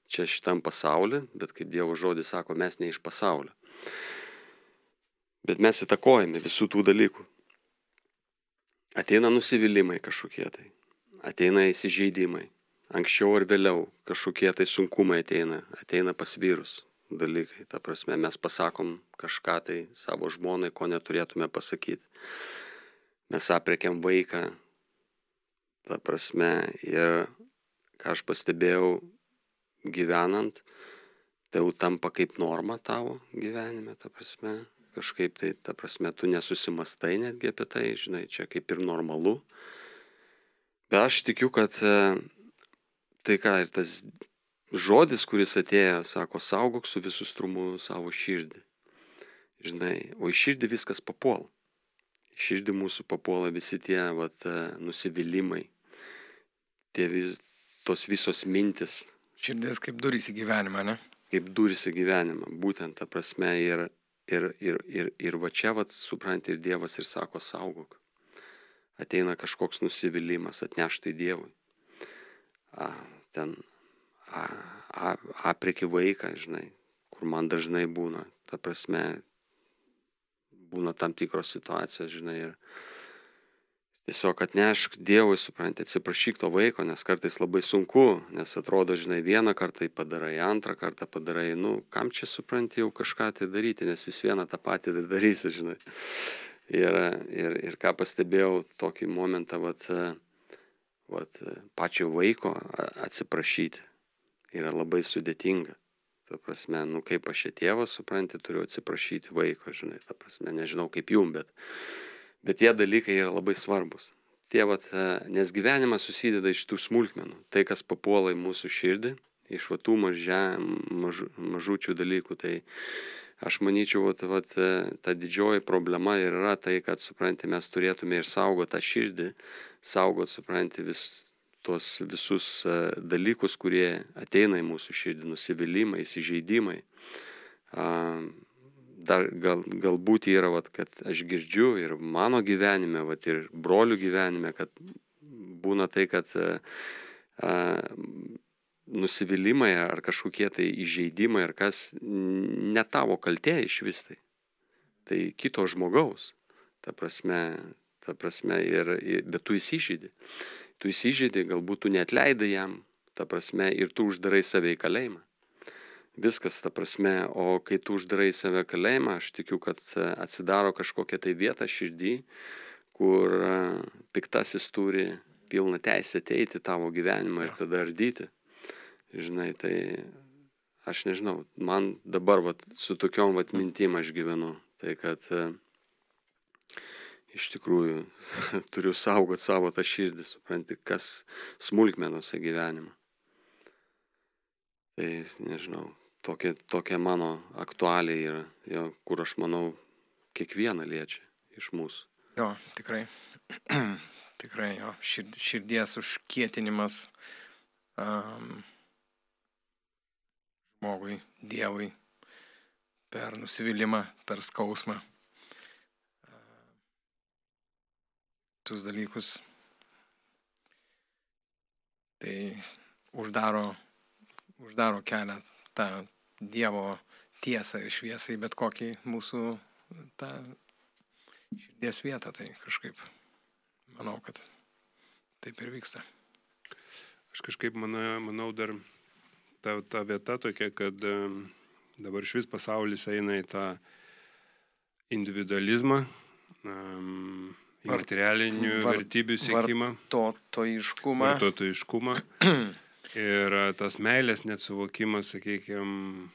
čia šitam pasauly, bet kaip Dievo žodis sako, mes ne iš pasaulio. Bet mes įtakojame visų tų dalykų. Ateina nusivylimai kažkokie tai, ateina įsižeidimai, anksčiau ar vėliau kažkokie tai sunkumai ateina pas vyrus dalykai. Ta prasme, mes pasakom kažką tai savo žmonai, ko neturėtume pasakyti. Mes aprėkiam vaiką, ta prasme, ir ką aš pastebėjau gyvenant, tai jau tampa kaip norma tavo gyvenime, ta prasme. Kažkaip tai, ta prasme, tu nesusimastai netgi apie tai, čia kaip ir normalu. Bet aš tikiu, kad tai ir tas žodis, kuris atėjo, sako, saugok su visų strumu savo širdį. O į širdį viskas papuola. Į širdį mūsų papuola visi tie nusivylimai, tos visos mintis. Širdis kaip durys į gyvenimą, ne? Kaip durys į gyvenimą, būtent, ta prasme, ir va čia, supranti, ir Dievas ir sako, saugok. Ateina kažkoks nusivylimas, atneštai Dievui. Ten aprėki vaiką, žinai, kur man dažnai būna, ta prasme, būna tam tikros situacijos, žinai, ir tiesiog atnešk Dievui, supranti, atsiprašyk to vaiko, nes kartais labai sunku, nes atrodo, žinai, vieną kartą padarai, antrą kartą padarai, nu, kam čia, supranti, jau kažką tai daryti, nes vis vieną tą patį darysi, žinai. Ir ką pastebėjau tokį momentą, pačio vaiko atsiprašyti yra labai sudėtinga. Ta prasme, nu, kaip aš tėvas, supranti, turiu atsiprašyti vaiko, žinai, ta prasme, nežinau kaip jum, bet tie dalykai yra labai svarbus. Nes gyvenimas susideda iš tų smulkmenų. Tai, kas papuola į mūsų širdį, iš tų mažučių dalykų. Tai aš manyčiau, ta didžioji problema yra tai, kad, supranti, mes turėtume ir saugoti tą širdį, saugoti, supranti, tos visus dalykus, kurie ateina į mūsų širdį, nusivylimai, įsižeidimai. Dar galbūt yra, kad aš girdžiu ir mano gyvenime, ir brolių gyvenime, kad būna tai, kad nusivylimai ar kažkokie tai įžeidimai ar kas ne tavo kaltė iš vis tai. Tai kito žmogaus. Ta prasme, bet tu įsižeidi. Tu įsižeidi, galbūt tu neatleidai jam, ta prasme, ir tu uždarai save į kalėjimą. Viskas, ta prasme, o kai tu uždarai save kalėjimą, aš tikiu, kad atsidaro kažkokia tai vieta širdį, kur piktasis turi pilną teisę ateiti tavo gyvenimą ir tada ardyti. Žinai, tai aš nežinau, man dabar su tokiom mintim aš gyvenu. Tai kad iš tikrųjų turiu saugoti savo tą širdį, supranti, kas smulkmenose gyvenimo. Tai nežinau. Tokia mano aktualiai yra, jo, kur aš manau kiekvieną liečia iš mūsų. Jo, tikrai. Tikrai, jo, širdies užkietinimas žmogui, Dievui per nusivylimą, per skausmą. Tus dalykus. Tai uždaro kelią tą Dievo tiesą ir šviesą į bet kokį mūsų tą širdies vietą, tai kažkaip manau, kad taip ir vyksta. Aš kažkaip manau dar ta vieta tokia, kad dabar iš vis pasaulis eina į tą individualizmą, į materialinių vertybių siekimą. Vartotojiškumą. Ir tas meilės net suvokimas, sakykime,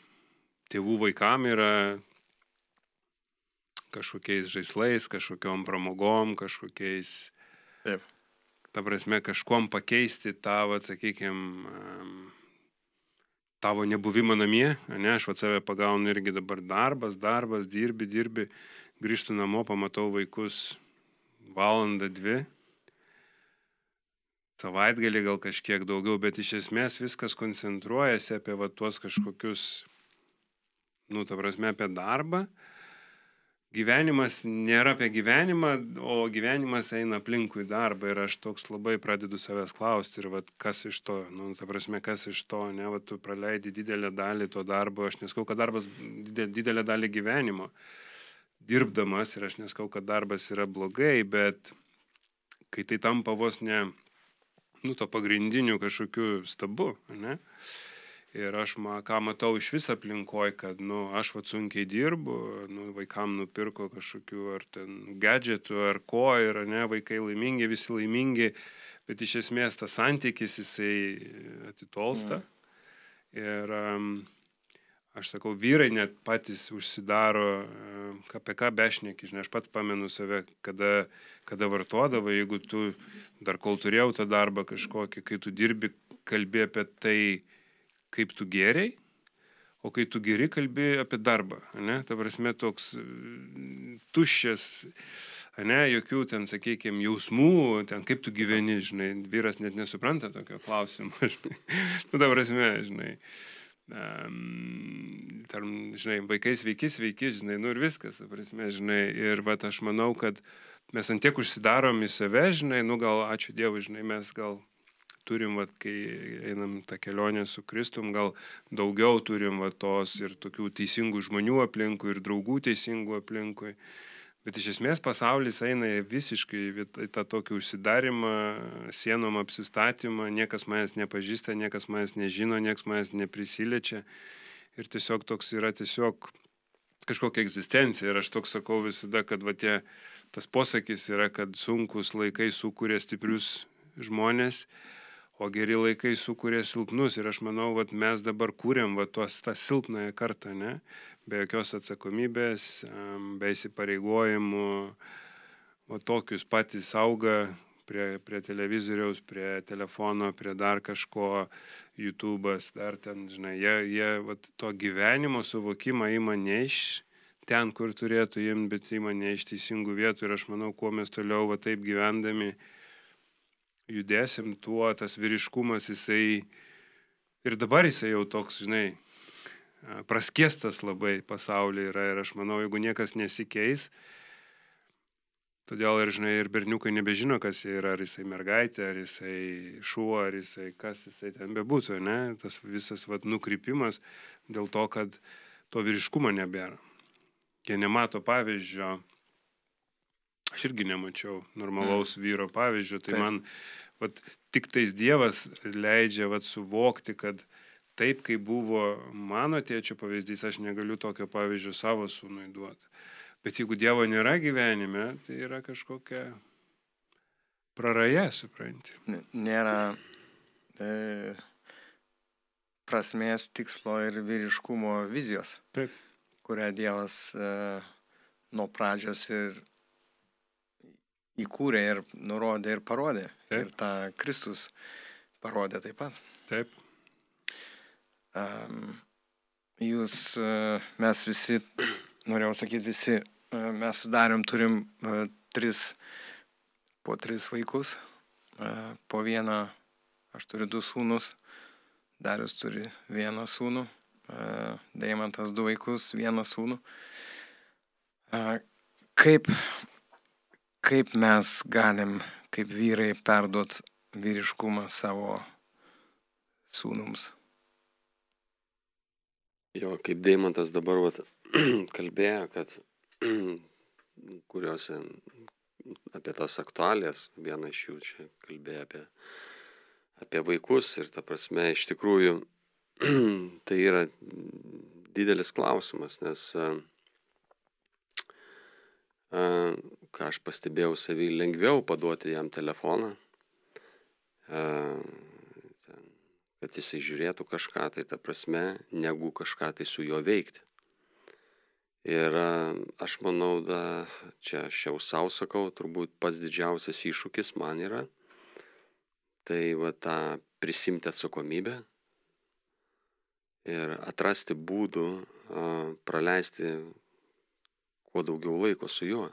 tėvų vaikam yra kažkokiais žaislais, kažkokiom pramogom, kažkokiais, taip, ta prasme, kažkuom pakeisti tą, sakykime, tavo nebuvimą namie, ne, aš save pagaunu irgi dabar darbas, dirbi, grįžtu namo, pamatau vaikus valandą, 2. Savaitgalį gal kažkiek daugiau, bet iš esmės viskas koncentruojasi apie tuos kažkokius, ta prasme, apie darbą. Gyvenimas nėra apie gyvenimą, o gyvenimas eina aplinkui darbą ir aš toks labai pradedu savęs klausti ir kas iš to, ta prasme, kas iš to, ne, tu praleidi didelę dalį to darbo, aš neskau, kad darbas didelę dalį gyvenimo dirbdamas ir aš neskau, kad darbas yra blogai, bet kai tai tampa vos ne to pagrindinių kažkokių stabu, ne? Ir aš ką matau iš vis aplinkoj, kad, aš sunkiai dirbu, vaikam nupirko kažkokių ar ten gadgetų, ar ko, ir, ne, vaikai laimingi, visi laimingi, bet iš esmės tas santykis jisai atitolsta. Ir aš sakau, vyrai net patys užsidaro, apie ką bešneki, žinai, aš pats pamenu save, kada vartodavai, jeigu tu dar kol turėjau tą darbą kažkokį, kai tu dirbi, kalbi apie tai, kaip tu geriai, o kai tu geri, kalbi apie darbą, ne, ta prasme toks tuščias, ne, jokių ten, sakykime, jausmų, ten kaip tu gyveni, žinai, vyras net nesupranta tokio klausimo, žinai, ta prasme, žinai, žinai, vaikai sveiki, žinai, ir viskas, ta prasme, žinai, ir aš manau, kad mes ant tiek užsidarom į save, žinai, gal ačiū Dievui, žinai, mes gal turim, vat, kai einam tą kelionę su Kristum, gal daugiau turim vat, tos ir tokių teisingų žmonių aplinkui, ir draugų teisingų aplinkui. Bet iš esmės pasaulis eina visiškai į tą tokį užsidarimą, sienom apsistatymą, niekas manęs nepažįsta, niekas manęs nežino, niekas manęs neprisiliečia. Ir tiesiog toks yra tiesiog kažkokia egzistencija. Ir aš toks sakau visada, kad va, tas posakis yra, kad sunkus laikai sukuria stiprius žmonės, o geri laikai sukuria silpnus. Ir aš manau, vat, mes dabar kūrėm vat, tą silpnąją kartą, ne? Be jokios atsakomybės, be įsipareigojimų, o tokius patys auga prie televizoriaus, prie telefono, prie dar kažko, YouTube'as, dar ten, žinai, jie vat, to gyvenimo suvokimą ima ne iš ten, kur turėtų imti, bet ima ne iš teisingų vietų. Ir aš manau, kuo mes toliau va, taip gyvendami judėsim, tuo tas vyriškumas, jisai ir dabar jisai jau toks, žinai, praskiestas labai pasaulyje yra. Ir aš manau, jeigu niekas nesikeis, todėl ir, žinai, ir berniukai nebežino, kas jie yra, ar jisai mergaitė, ar jisai šuo, ar jisai kas jisai ten bebūtų, ne? Tas visas vat, nukrypimas dėl to, kad to vyriškumo nebėra. Jie nemato pavyzdžio, aš irgi nemačiau normalaus vyro pavyzdžio, tai man vat, tik tais Dievas leidžia vat, suvokti, kad taip, kaip buvo mano tėčio pavyzdys, aš negaliu tokio pavyzdžio savo sūnui duoti. Bet jeigu Dievo nėra gyvenime, tai yra kažkokia praraja, supranti. Nėra prasmės, tikslo ir vyriškumo vizijos, Taip. kurią Dievas nuo pradžios ir įkūrė ir nurodė ir parodė. Taip. Ir tą Kristus parodė taip pat. Taip. Mes visi, norėjau sakyti visi, mes su Darium turim po 3 vaikus, po vieną, aš turiu 2 sūnus, Darius turi 1 sūnų, Deimantas 2 vaikus, 1 sūnų. Kaip mes galim, kaip vyrai, perduot vyriškumą savo sūnums? Jo, kaip Deimantas dabar vat, kalbėjo, kad kuriuose apie tas aktualijas, viena iš jų čia kalbėjo apie vaikus ir ta prasme iš tikrųjų tai yra didelis klausimas, nes ką aš pastebėjau savy, lengviau paduoti jam telefoną, kad jisai žiūrėtų kažką, tai ta prasme, negu kažką tai su juo veikti. Ir aš manau, čia aš jau savo sakau, turbūt pats didžiausias iššūkis man yra, tai va tą prisimti atsakomybę ir atrasti būdų praleisti kuo daugiau laiko su juo.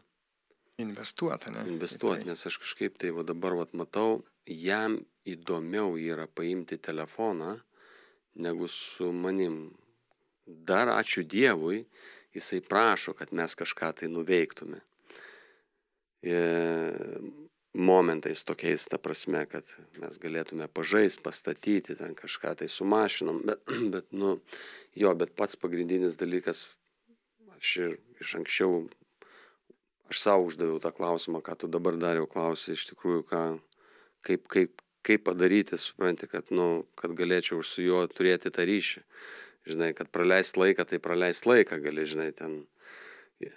Investuoti, ne? Investuoti, nes aš kažkaip tai va dabar va matau, jam įdomiau yra paimti telefoną, negu su manim. Dar ačiū Dievui, jisai prašo, kad mes kažką tai nuveiktume. Momentais tokiais, ta prasme, kad mes galėtume pažaisti, pastatyti ten kažką tai su mašinom, bet pats pagrindinis dalykas, aš ir iš anksčiau, aš savo uždaviau tą klausimą, ką tu dabar Dariau klausi, iš tikrųjų, kaip padaryti, supranti, kad galėčiau su juo turėti tą ryšį. Žinai, kad praleist laiką, tai praleist laiką gali, žinai, ten,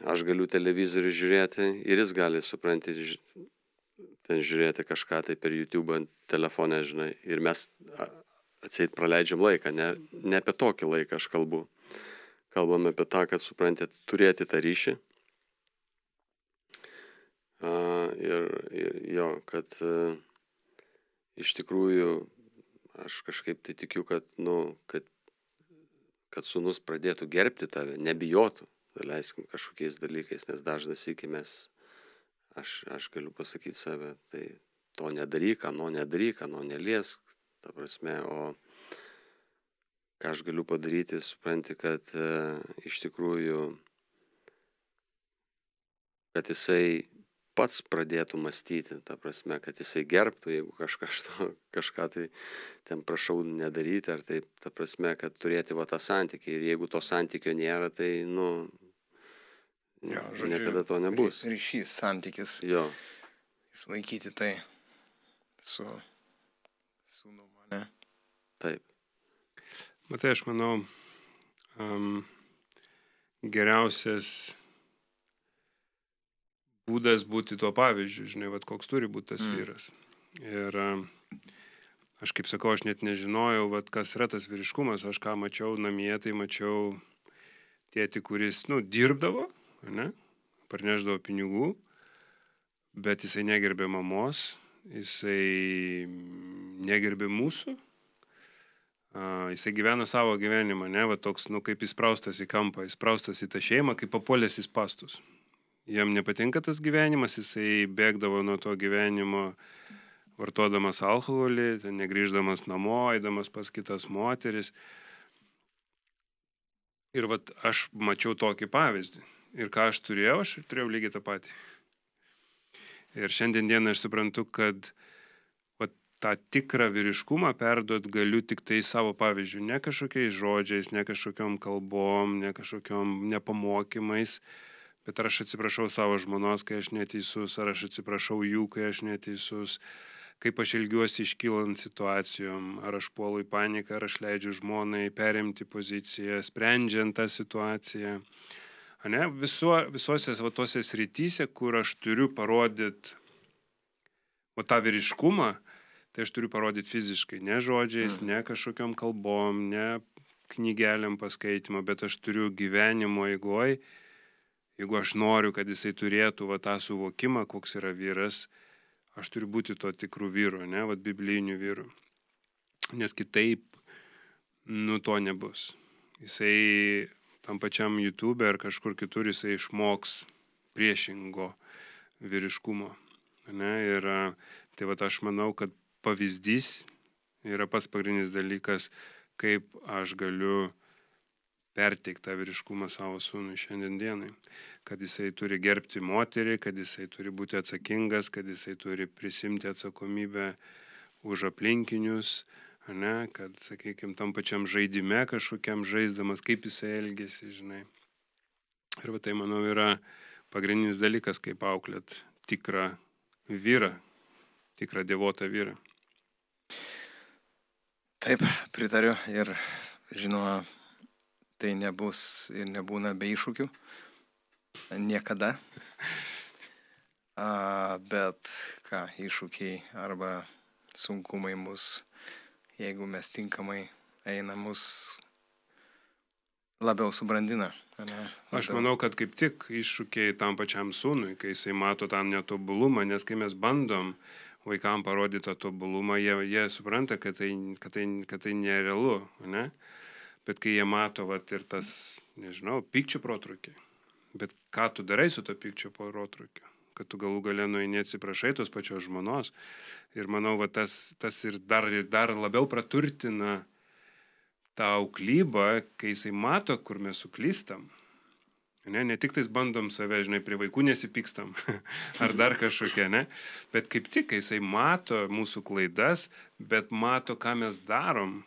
aš galiu televizorių žiūrėti ir jis gali, supranti, ten žiūrėti kažką tai per YouTube ant telefone, žinai, ir mes atseit praleidžiam laiką, ne apie tokį laiką aš kalbu. Kalbame apie tą, kad, supranti, turėti tą ryšį. Ir jo, kad iš tikrųjų aš kažkaip tai tikiu, kad sūnus pradėtų gerbti tave, nebijotų, daleiskim kažkokiais dalykais, nes dažnas iki mes, aš galiu pasakyti save, tai to nedaryk, ano neliesk, ta prasme, o ką aš galiu padaryti, supranti, kad iš tikrųjų, kad jisai pats pradėtų mąstyti, ta prasme, kad jisai gerbtų, jeigu kažką tai ten prašau nedaryti, ar taip, ta prasme, kad turėti va tą santykį. Ir jeigu to santykio nėra, tai, niekada to nebus. Ryšys, santykis. Jo. Išlaikyti tai su sūnumi, ne? Taip. Matai, aš manau, geriausias būdas būti tuo pavyzdžiu, žinai, koks turi būti tas vyras. Ir aš kaip sakau, aš net nežinojau, kas yra tas vyriškumas, aš ką mačiau namie, tai mačiau tėtį, kuris, dirbdavo, ne, parneždavo pinigų, bet jisai negerbė mamos, jisai negerbė mūsų, jisai gyveno savo gyvenimą, ne, toks, kaip įspraustas į kampą, įspraustas į tą šeimą, kaip papuolęs į spastus. Jam nepatinka tas gyvenimas, jisai bėgdavo nuo to gyvenimo, vartodamas alkoholį, negrįždamas namo, eidamas pas kitas moteris. Ir aš mačiau tokį pavyzdį. Ir ką aš turėjau lygiai tą patį. Ir šiandien dieną aš suprantu, kad tą tikrą vyriškumą perduot galiu tik tai savo pavyzdžių, ne kažkokiais žodžiais, ne kažkokiom kalbom, ne kažkokiom nepamokymais. Bet ar aš atsiprašau savo žmonos, kai aš neteisus, ar aš atsiprašau jų, kai aš neteisus, kaip aš elgiuosi iškylant situacijom, ar aš puolu į paniką, ar aš leidžiu žmonai perimti poziciją, sprendžiant tą situaciją. Ne? Visose tose srityse, kur aš turiu parodyti tą vyriškumą, tai aš turiu parodyti fiziškai, ne žodžiais, ne kažkokiom kalbom, ne knygelėm paskaitymą, bet aš turiu gyvenimo eigoj. Jeigu aš noriu, kad jisai turėtų tą suvokimą, koks yra vyras, aš turiu būti to tikrų vyrų, ne, biblijinių vyrų. Nes kitaip, to nebus. Jisai tam pačiam YouTube ar kažkur kitur jisai išmoks priešingo vyriškumo. Ne, ir tai aš manau, kad pavyzdys yra pats pagrindinis dalykas, kaip aš galiu perteikti tą vyriškumą savo sūnui šiandien dienai. Kad jisai turi gerbti moterį, kad jisai turi būti atsakingas, kad jisai turi prisimti atsakomybę už aplinkinius, ne? Kad, sakykime, tam pačiam žaidime kažkokiam žaisdamas, kaip jisai elgėsi, žinai. Ir tai, manau, yra pagrindinis dalykas, kaip auklėt tikrą vyrą, tikrą dievotą vyrą. Taip, pritariu ir žinoma, tai nebus ir nebūna be iššūkių. Niekada. Bet iššūkiai arba sunkumai mus, jeigu mes tinkamai einam, mus labiau subrandina. Aš manau, kad kaip tik iššūkiai tam pačiam sūnui, kai jisai mato tą netobulumą, nes kai mes bandom vaikam parodyti tą tobulumą, jie supranta, kad tai nerealu, ne? Bet kai jie mato ir tas, nežinau, pykčio protrūkį, bet ką tu darai su to pykčio protrūkiu, kad tu galų gale nueini atsiprašai tos pačios žmonos. Ir manau, tas ir dar labiau praturtina tą auklybą, kai jisai mato, kur mes suklystam. Ne tik tais bandom save, žinai, prie vaikų nesipykstam, ar dar kažkokia, ne? Bet kaip tik, kai jisai mato mūsų klaidas, bet mato, ką mes darom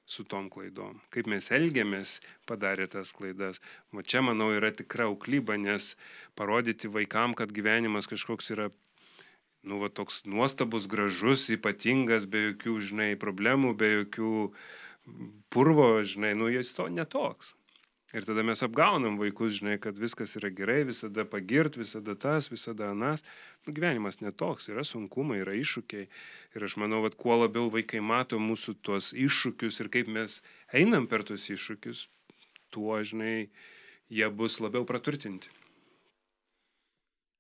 su tom klaidom, kaip mes elgiamės padarė tas klaidas. O čia, manau, yra tikra auklyba, nes parodyti vaikam, kad gyvenimas kažkoks yra, toks nuostabus, gražus, ypatingas, be jokių, žinai, problemų, be jokių purvo, žinai, jis to netoks. Ir tada mes apgaunam vaikus, žinai, kad viskas yra gerai, visada pagirt, visada tas, visada anas. Gyvenimas netoks, yra sunkumai, yra iššūkiai. Ir aš manau, kuo labiau vaikai mato mūsų tuos iššūkius ir kaip mes einam per tuos iššūkius, tuo, žinai, jie bus labiau praturtinti.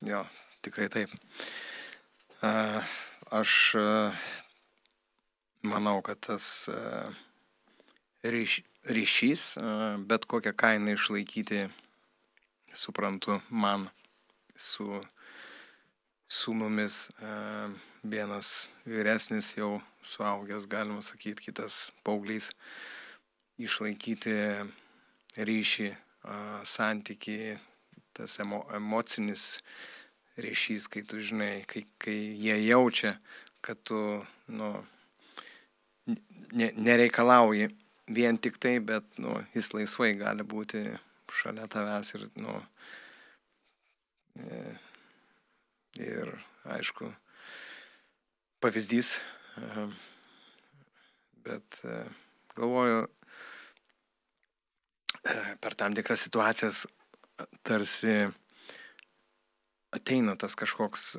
Jo, tikrai taip. Aš manau, kad tas ryšys, bet kokią kainą išlaikyti, suprantu, man su sūnumis, vienas vyresnis jau suaugęs, galima sakyti, kitas paauglys, išlaikyti ryšį, santykį, tas emocinis ryšys, kai tu žinai, kai jie jaučia, kad tu, nereikalauji vien tik tai, bet, jis laisvai gali būti šalia tavęs ir aišku, pavyzdys, bet galvoju, per tam tikras situacijas tarsi ateina tas kažkoks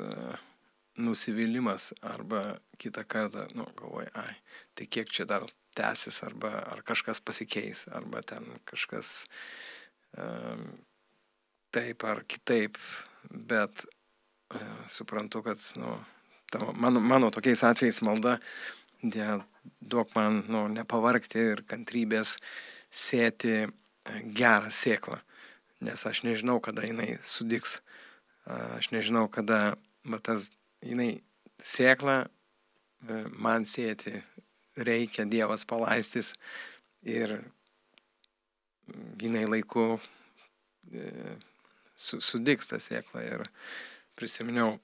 nusivylimas arba kitą kartą, galvoju, tai kiek čia dar tęsis ar kažkas pasikeis, arba ten kažkas taip ar kitaip, bet suprantu, kad mano tokiais atvejais malda, duok man nepavargti ir kantrybės sėti gerą sėklą, nes aš nežinau, kada jinai sudygs, aš nežinau, kada tas jinai sėklą man sėti reikia, Dievas palaistys ir jinai laiku sudygs tą sėklą. Ir prisiminiau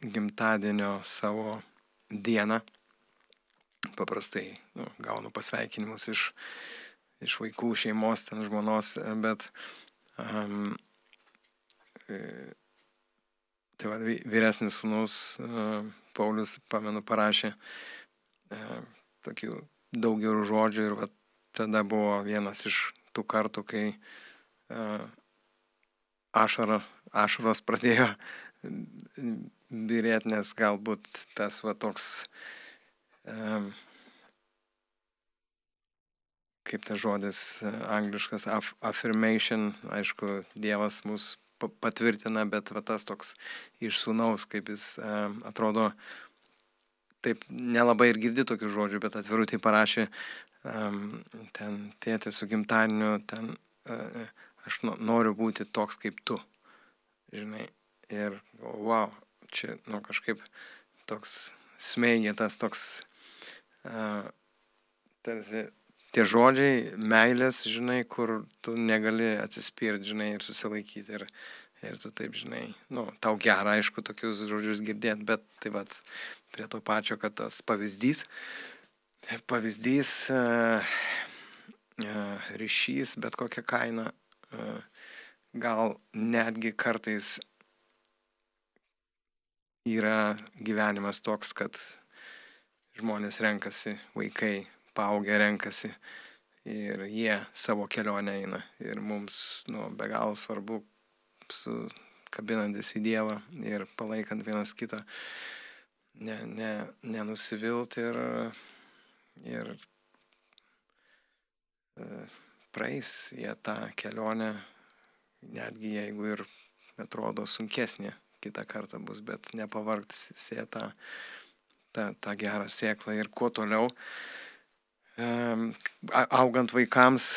gimtadienio savo dieną. Paprastai gaunu pasveikinimus iš vaikų, šeimos, ten žmonos, bet tai va, vyresnis sūnus Paulius, pamenu, parašė tokių daug gerų žodžių ir va, tada buvo vienas iš tų kartų, kai ašaros pradėjo byrėti, nes galbūt tas va toks, kaip tas žodis angliškas, affirmation, aišku, Dievas mus patvirtina, bet va tas toks iš sūnaus, kaip jis atrodo, taip nelabai ir girdi tokių žodžių, bet atvirutį parašė, ten tėtė su gimtadieniu, ten aš noriu būti toks kaip tu, žinai, ir wow, čia, kažkaip toks smeigia, tas toks, tarsi, tie žodžiai meilės, žinai, kur tu negali atsispirti, žinai, ir susilaikyti, ir tu taip, žinai, tau gera, aišku, tokius žodžius girdėti, bet taip pat prie to pačio, kad tas pavyzdys, ryšys, bet kokią kainą, gal netgi kartais yra gyvenimas toks, kad žmonės renkasi, vaikai paaugę renkasi ir jie savo kelionę eina. Ir mums be galo svarbu kabinantis į Dievą ir palaikant vienas kitą, nenusivilt ir praeis jie tą kelionę, netgi jeigu ir atrodo sunkesnė kitą kartą bus, bet nepavargt sėt tą gerą sėklą. Ir kuo toliau, augant vaikams,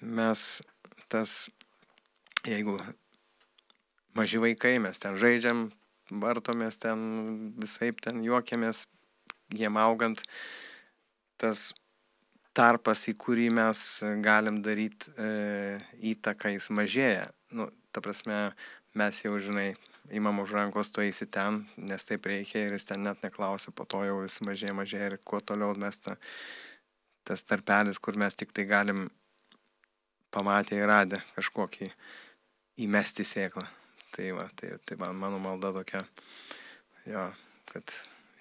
mes jeigu maži vaikai, mes ten žaidžiam, vartomės ten, visaip ten juokiamės, jiem augant, tas tarpas, į kurį mes galim daryti įtaką, jis mažėja. Ta prasme, mes jau, žinai, imam už rankos, tu eisi ten, nes taip reikia ir jis ten net neklausia, po to jau vis mažėja ir kuo toliau mes tas tarpelis, kur mes tik tai galim pamatę ir radę kažkokį įmesti sėklą. Tai va, tai mano malda tokia, jo, kad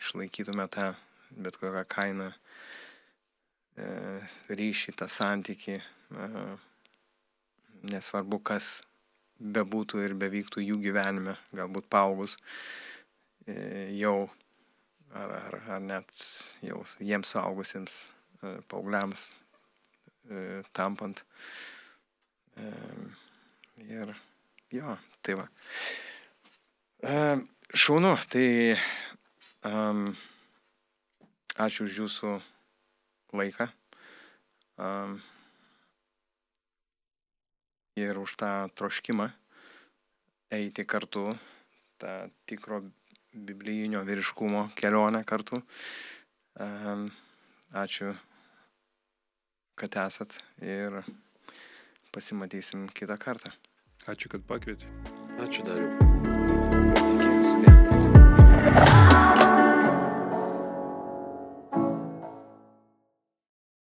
išlaikytume tą bet kokią kainą ryšį, tą santykį, nesvarbu, kas bebūtų ir bevyktų jų gyvenime, galbūt paaugus jau, ar net jau jiems suaugusiems paaugliams tampant. Ir jo, tai va. Šaunu, tai ačiū už jūsų laiką ir už tą troškimą eiti kartu, tą tikro biblijinio vyriškumo kelionę kartu. Ačiū, kad esat ir pasimatysim kitą kartą. Ačiū, kad pakvietė. Ačiū, Dariau.